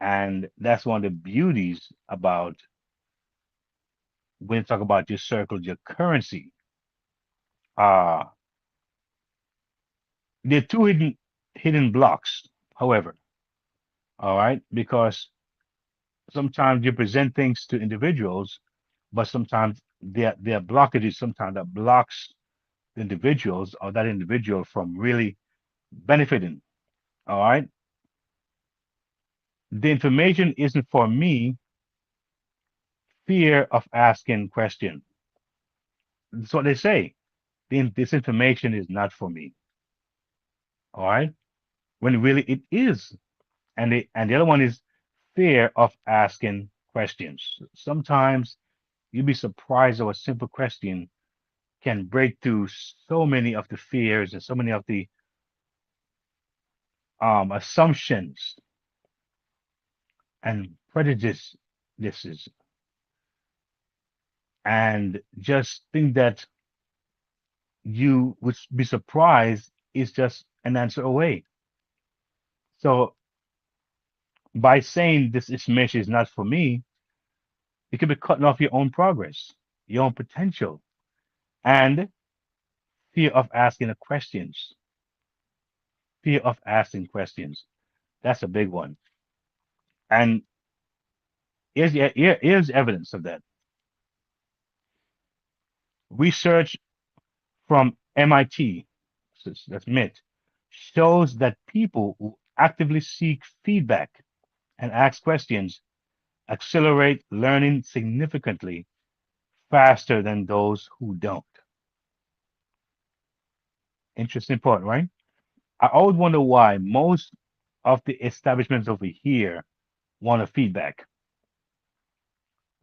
And that's one of the beauties about when you talk about your circle, your currency. Uh, there are two hidden blocks, however, all right, because sometimes you present things to individuals, but sometimes there are blockages sometimes that blocks the individuals or that individual from really benefiting. All right. The information isn't for me, fear of asking question. That's what they say. This information is not for me. All right. When really it is. And the other one is fear of asking questions. Sometimes you'd be surprised how a simple question can break through so many of the fears and so many of the assumptions and prejudices, and just think that you would be surprised is just an answer away. So by saying this information is not for me, you could be cutting off your own progress, your own potential, and fear of asking the questions. Fear of asking questions. That's a big one. And here's evidence of that. Research from MIT, that's MIT, shows that people who actively seek feedback and ask questions accelerate learning significantly faster than those who don't. Interesting point, right? I always wonder why most of the establishments over here want a feedback.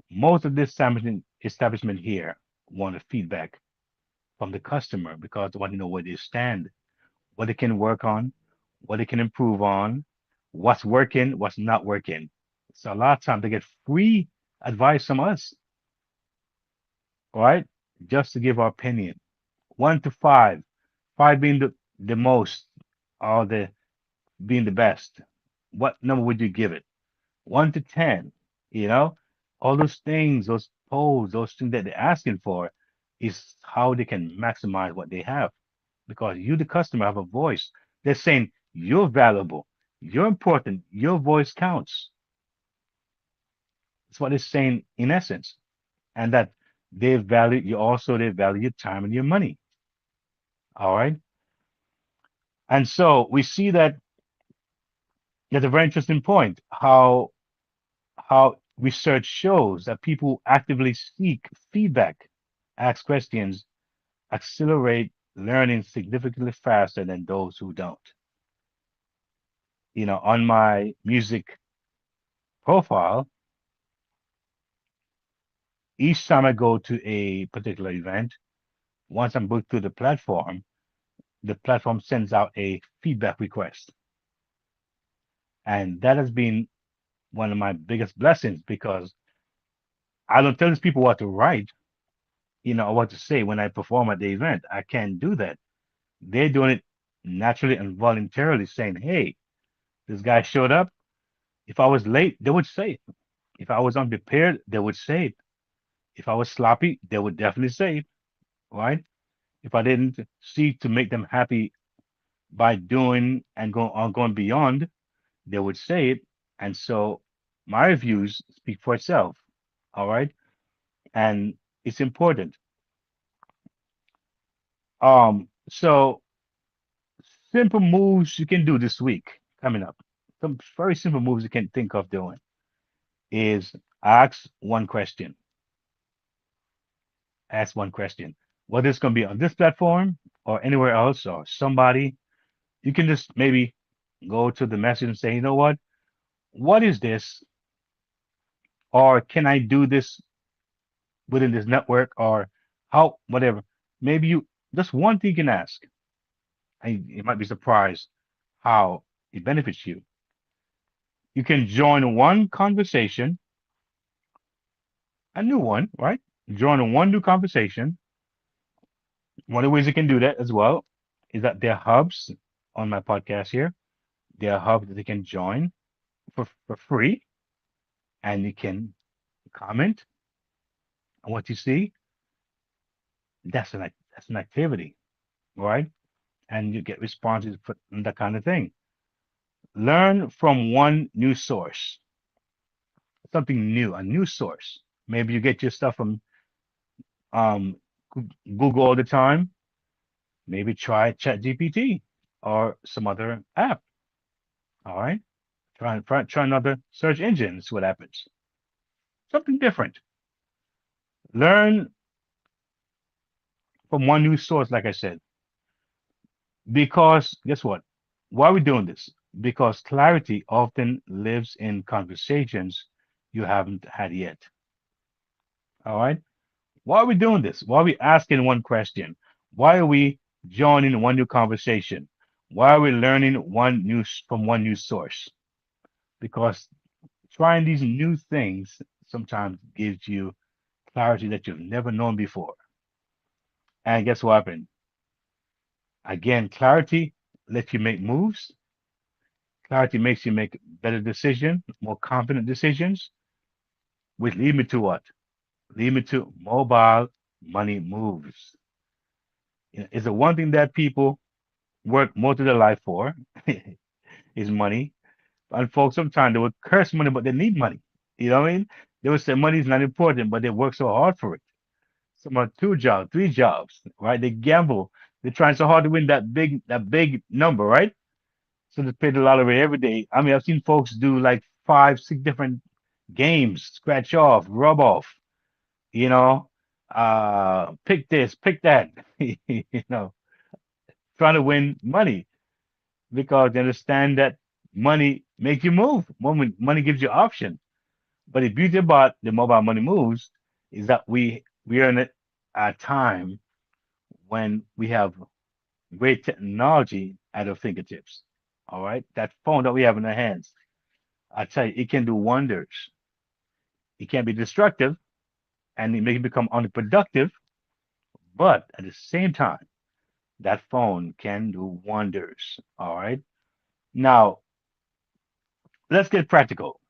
Most of this establishment here want a feedback from the customer because they want to know where they stand, what they can work on, what they can improve on, what's working, what's not working. So a lot of times they get free advice from us, all right? Just to give our opinion. 1 to 5, five being the most, or the being the best. What number would you give it? 1 to 10, you know? All those things, those polls, those things that they're asking for is how they can maximize what they have. Because you, the customer, have a voice. They're saying you're valuable, you're important, your voice counts. That's what they're saying in essence. And that they value your time and your money. All right. And so we see that that's a very interesting point. How research shows that people actively seek feedback, ask questions, accelerate learning significantly faster than those who don't. On my music profile, each time I go to a particular event, once I'm booked through the platform sends out a feedback request. And that has been one of my biggest blessings because I don't tell these people what to write, or what to say when I perform at the event. I can't do that. They're doing it naturally and voluntarily, saying, "Hey, this guy showed up. If I was late, they would say it. If I was unprepared, they would say it. If I was sloppy, they would definitely say it, right? If I didn't seek to make them happy by doing and going beyond, they would say it. And so my reviews speak for itself. All right. And it's important. So simple moves you can do this week coming up. Some very simple moves you can think of doing is ask one question. Ask one question. Whether it's going to be on this platform or anywhere else or somebody, you can just maybe go to the message and say, you know what is this? Or can I do this within this network or how, whatever. Maybe you, just one thing you can ask, and you might be surprised how it benefits you. You can join one conversation, a new one, right? Join one new conversation. One of the ways you can do that as well is that there are hubs on my podcast here. There are hubs that you can join for free, and you can comment on what you see. That's an activity, right? And you get responses for that kind of thing. Learn from one new source, something new, a new source. Maybe you get your stuff from um, Google all the time. Maybe try ChatGPT or some other app. All right, try another search engine and see what happens. Something different. Learn from one new source, like I said, because guess what? Why are we doing this? Because clarity often lives in conversations you haven't had yet. All right. Why are we doing this? Why are we asking one question? Why are we joining one new conversation? Why are we learning from one new source? Because trying these new things sometimes gives you clarity that you've never known before. And guess what happened? Again, clarity lets you make moves. Clarity makes you make better decisions, more confident decisions, which lead me to what? Lead me to mobile money moves. It's the one thing that people work most of their life for is money. And folks sometimes they would curse money, but they need money. You know what I mean? They would say money is not important, but they work so hard for it. Some are two jobs, three jobs, right? They gamble. They're trying so hard to win that big number, right? So they pay the lottery every day. I mean, I've seen folks do like five, six different games, scratch off, rub off, you know, pick this, pick that, know, trying to win money because they understand that money makes you move. Money gives you option. But the beauty about the mobile money moves is that we are in a time when we have great technology at our fingertips. All right, that phone that we have in our hands, I tell you, it can do wonders. It can be destructive and it may become unproductive, but at the same time, that phone can do wonders. All right. Now let's get practical.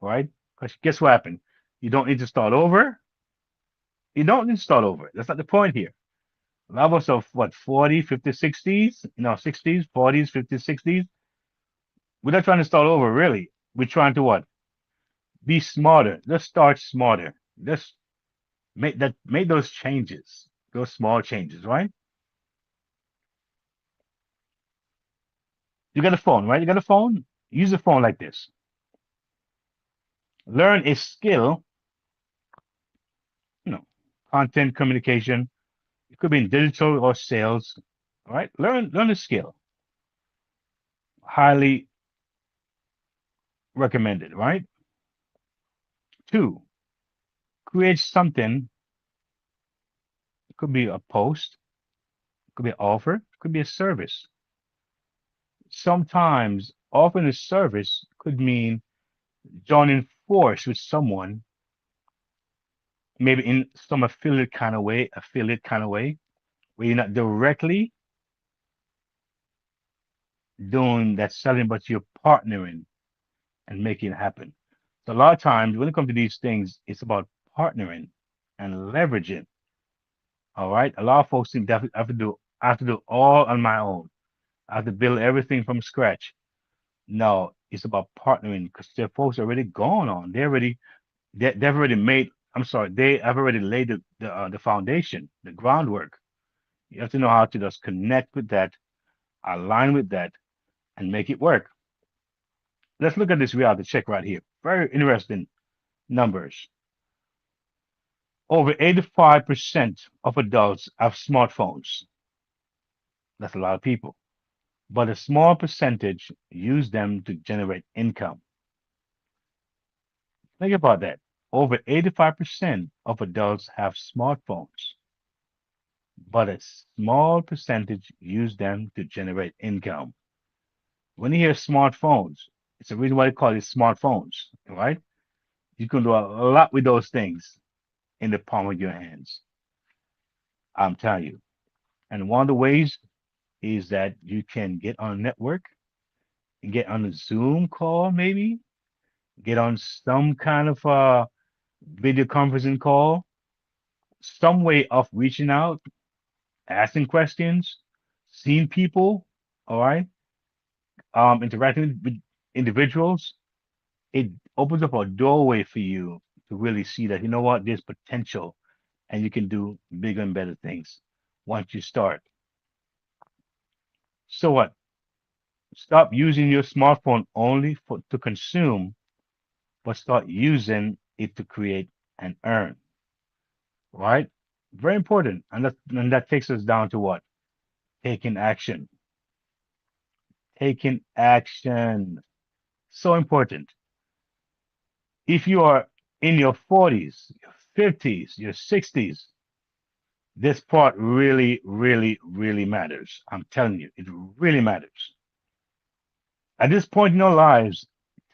All right. Because guess what happened? You don't need to start over. You don't need to start over. That's not the point here. Levels of what, 40, 50, 60s, 60s, 40s, 50s, 60s. We're not trying to start over, really. We're trying to what? Be smarter. Let's start smarter. Let's make those changes, those small changes, right? You got a phone, right? You got a phone? Use a phone like this. Learn a skill, you know, content communication. It could be in digital or sales. All right. Learn a skill. Highly recommended, right? Two, create something. It could be a post, it could be an offer, it could be a service. Sometimes Offering a service could mean joining force with someone, maybe in some affiliate kind of way, where you're not directly doing that selling, but you're partnering and making it happen. So a lot of times when it comes to these things, it's about partnering and leveraging. All right. A lot of folks think that I have to do all on my own. I have to build everything from scratch. No, it's about partnering because their folks are already gone on. They've already made. I'm sorry, they have already laid the foundation, the groundwork. You have to know how to just connect with that, align with that, and make it work. Let's look at this reality check right here. Very interesting numbers. Over 85% of adults have smartphones. That's a lot of people. But a small percentage use them to generate income. Think about that. Over 85% of adults have smartphones, but a small percentage use them to generate income. When you hear smartphones, it's a reason why they call it smartphones, right? You can do a lot with those things in the palm of your hands. I'm telling you. And one of the ways is that you can get on a network, get on a Zoom call, maybe get on some kind of video conferencing call, some way of reaching out, asking questions, seeing people, all right, interacting with individuals. It opens up a doorway for you to really see that, you know what, there's potential and you can do bigger and better things once you start. So what? Stop using your smartphone only for to consume, but start using it to create and earn, right? Very important. And that takes us down to what? Taking action. Taking action. So important. If you are in your 40s, your 50s, your 60s, this part really, really, really matters. I'm telling you, it really matters. At this point in our lives,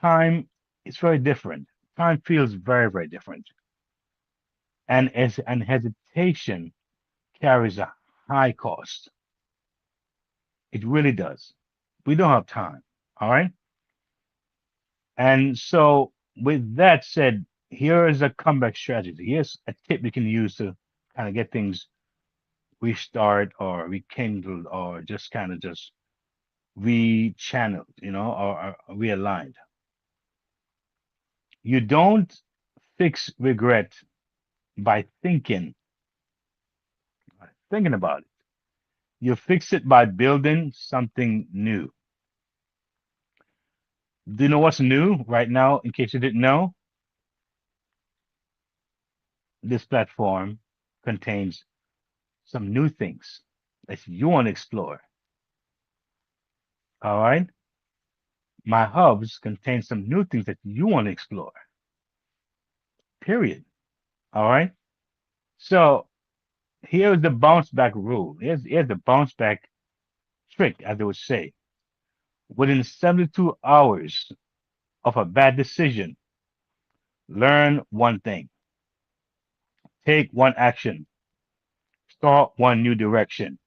time is very different. Time feels very, very different. And hesitation carries a high cost. It really does. We don't have time. All right. And so, with that said, here is a comeback strategy. Here's a tip you can use to kind of get things restart or rekindled or just kind of just rechanneled, or realigned. You don't fix regret by thinking about it. You fix it by building something new. Do you know what's new right now? In case you didn't know, this platform contains some new things that you want to explore. All right. My hubs contain some new things that you want to explore. Period. All right. So here's the bounce back rule. Here's the bounce back trick, as they would say. Within 72 hours of a bad decision, learn one thing, take one action, start one new direction.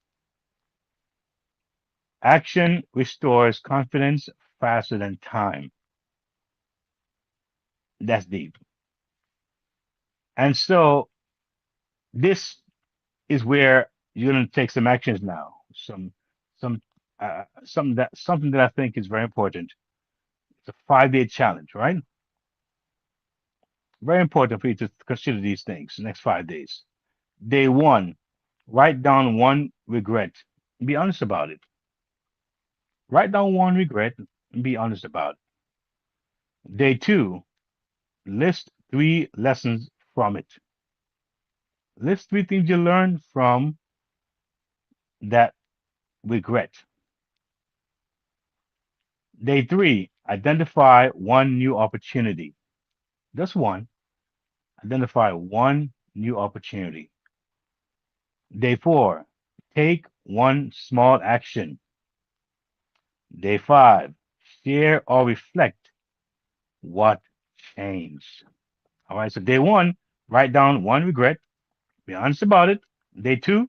Action restores confidence faster than time. That's deep. And so this is where you're going to take some actions now. Some something that I think is very important. It's a 5-day challenge, right? Very important for you to consider these things the next 5 days. Day one, write down one regret. Be honest about it. Write down one regret and be honest about it. Day two, list 3 lessons from it. List 3 things you learned from that regret. Day three, identify one new opportunity. Just one. Identify one new opportunity. Day four, take one small action. Day five, share or reflect what changed. All right, so day one, write down one regret, be honest about it. Day two,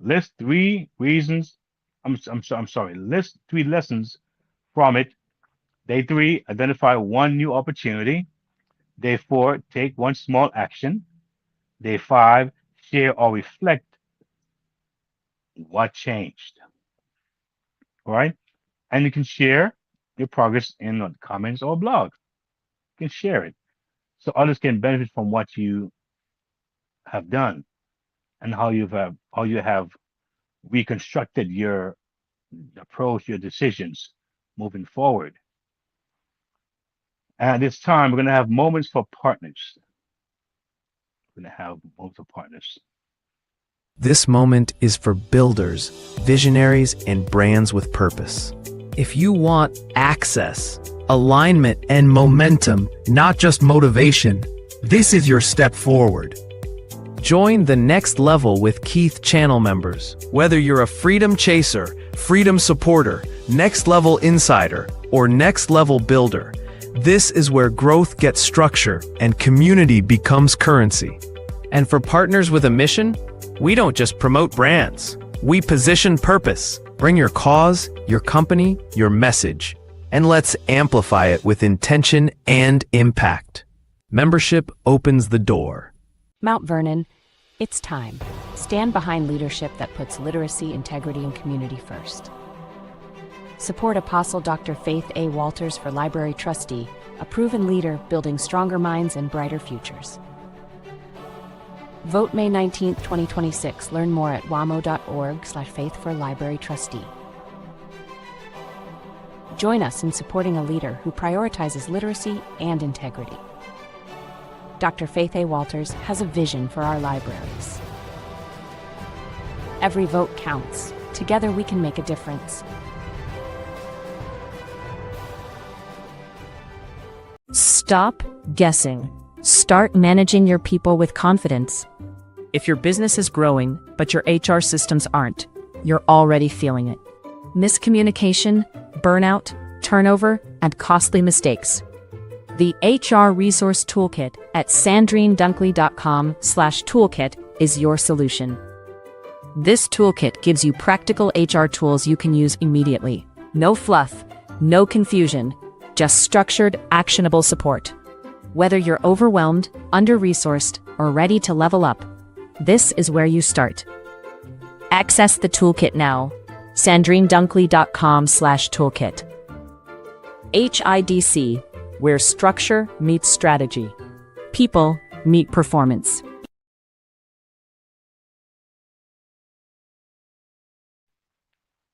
list three reasons. I'm sorry, list three lessons from it. Day three, identify one new opportunity. Day four, take one small action. Day five, share or reflect what changed. All right. And you can share your progress in the comments or blog. You can share it so others can benefit from what you have done and how you have reconstructed your approach, your decisions moving forward. And this time, we're going to have moments for partners. We're going to have moments for partners. This moment is for builders, visionaries, and brands with purpose. If you want access, alignment, and momentum, not just motivation, this is your step forward. Join the next level with Keith channel members. Whether you're a freedom chaser, freedom supporter, next level insider, or next level builder, this is where growth gets structure and community becomes currency. And for partners with a mission, we don't just promote brands. We position purpose. Bring your cause, your company, your message, and let's amplify it with intention and impact. Membership opens the door. Mount Vernon, it's time. Stand behind leadership that puts literacy, integrity, and community first. Support Apostle Dr. Faith A. Walters for Library Trustee, a proven leader building stronger minds and brighter futures. Vote May 19, 2026. Learn more at wamo.org/faith for library trustee. Join us in supporting a leader who prioritizes literacy and integrity. Dr. Faith A. Walters has a vision for our libraries. Every vote counts. Together we can make a difference. Stop guessing. Start managing your people with confidence. If your business is growing, but your HR systems aren't, you're already feeling it. Miscommunication, burnout, turnover, and costly mistakes. The HR Resource Toolkit at sandrinedunkley.com/toolkit is your solution. This toolkit gives you practical HR tools you can use immediately. No fluff, no confusion, just structured, actionable support. Whether you're overwhelmed, under-resourced, or ready to level up, this is where you start. Access the toolkit now. sandrinedunkley.com/toolkit. HIDC, where structure meets strategy. People meet performance.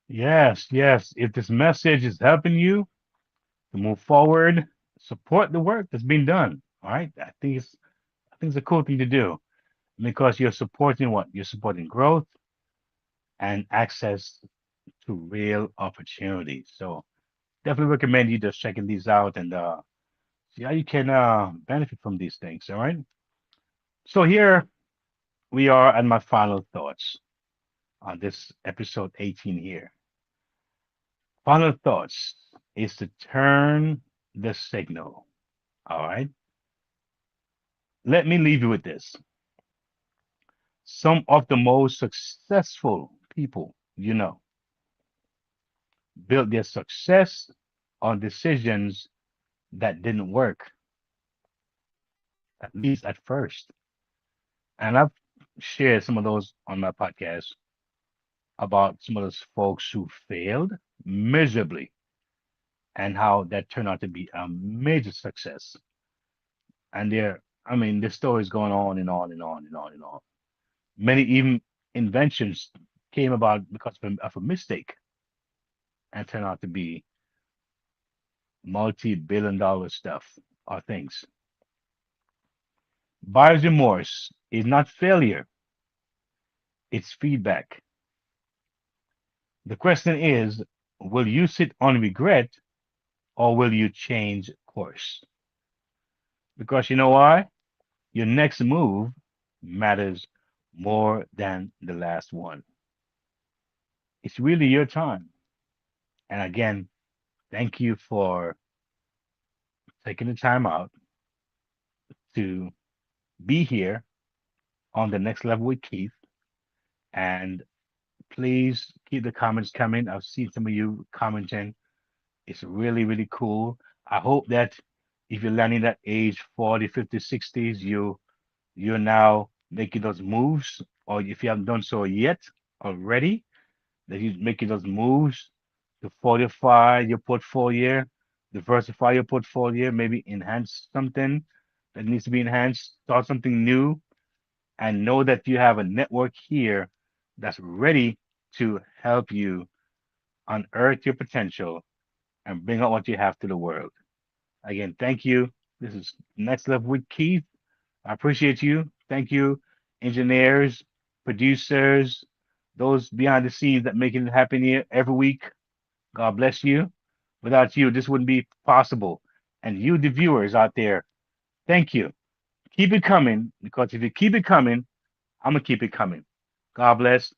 Yes, yes. If this message is helping you to move forward, support the work that's being done. All right. I think it's a cool thing to do because you're supporting what? You're supporting growth and access to real opportunities. So definitely recommend you just checking these out and see how you can benefit from these things. All right. So here we are at my final thoughts on this episode 18 here. Final thoughts is to turn the signal. All right. Let me leave you with this. Some of the most successful people you know built their success on decisions that didn't work, at least at first. And I've shared some of those on my podcast about some of those folks who failed miserably and how that turned out to be a major success. And the story's going on and on and on and on and on. Many even inventions came about because of a mistake and turned out to be multi-billion-dollar stuff or things. Buyer's remorse is not failure, it's feedback. The question is, will you sit on regret or will you change course? Because you know why? Your next move matters more than the last one. It's really your time. And again, Thank you for taking the time out to be here on the next level with Keith. And please keep the comments coming. I've seen some of you commenting. It's really, really cool. I hope that if you're landing at age 40, 50, 60s, you're now making those moves, or if you haven't done so yet already, that you're making those moves to fortify your portfolio, diversify your portfolio, maybe enhance something that needs to be enhanced, start something new, and know that you have a network here that's ready to help you unearth your potential and bring out what you have to the world. Again, thank you. This is Next Level with Keith. I appreciate you. Thank you, engineers, producers, those behind the scenes that make it happen here every week. God bless you. Without you, this wouldn't be possible. And you, the viewers out there, thank you. Keep it coming, because if you keep it coming, I'm going to keep it coming. God bless.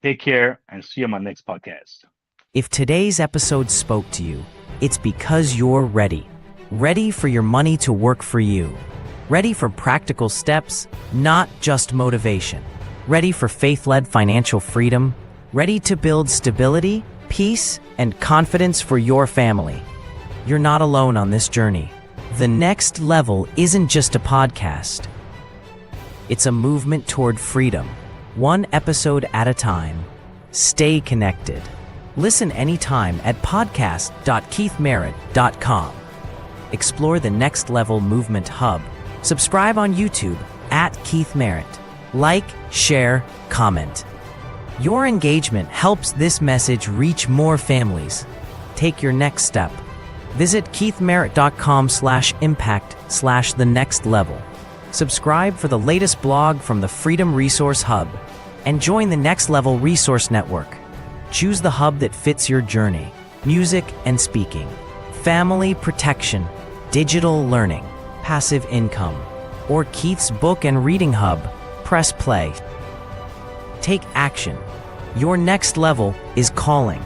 Take care, and see you on my next podcast. If today's episode spoke to you, it's because you're ready. Ready for your money to work for you. Ready for practical steps, not just motivation. Ready for faith-led financial freedom. Ready to build stability, peace, and confidence for your family. You're not alone on this journey. The Next Level isn't just a podcast. It's a movement toward freedom, one episode at a time. Stay connected. Listen anytime at podcast.keithmerritt.com. Explore the Next Level Movement Hub. Subscribe on YouTube at Keith Merritt. Like, share, comment. Your engagement helps this message reach more families. Take your next step. Visit keithmerritt.com/impact/the next level. Subscribe for the latest blog from the Freedom Resource Hub. And join the Next Level Resource Network. Choose the hub that fits your journey. Music and speaking, family protection, digital learning, passive income, or Keith's book and reading hub. Press play. Take action. Your next level is calling.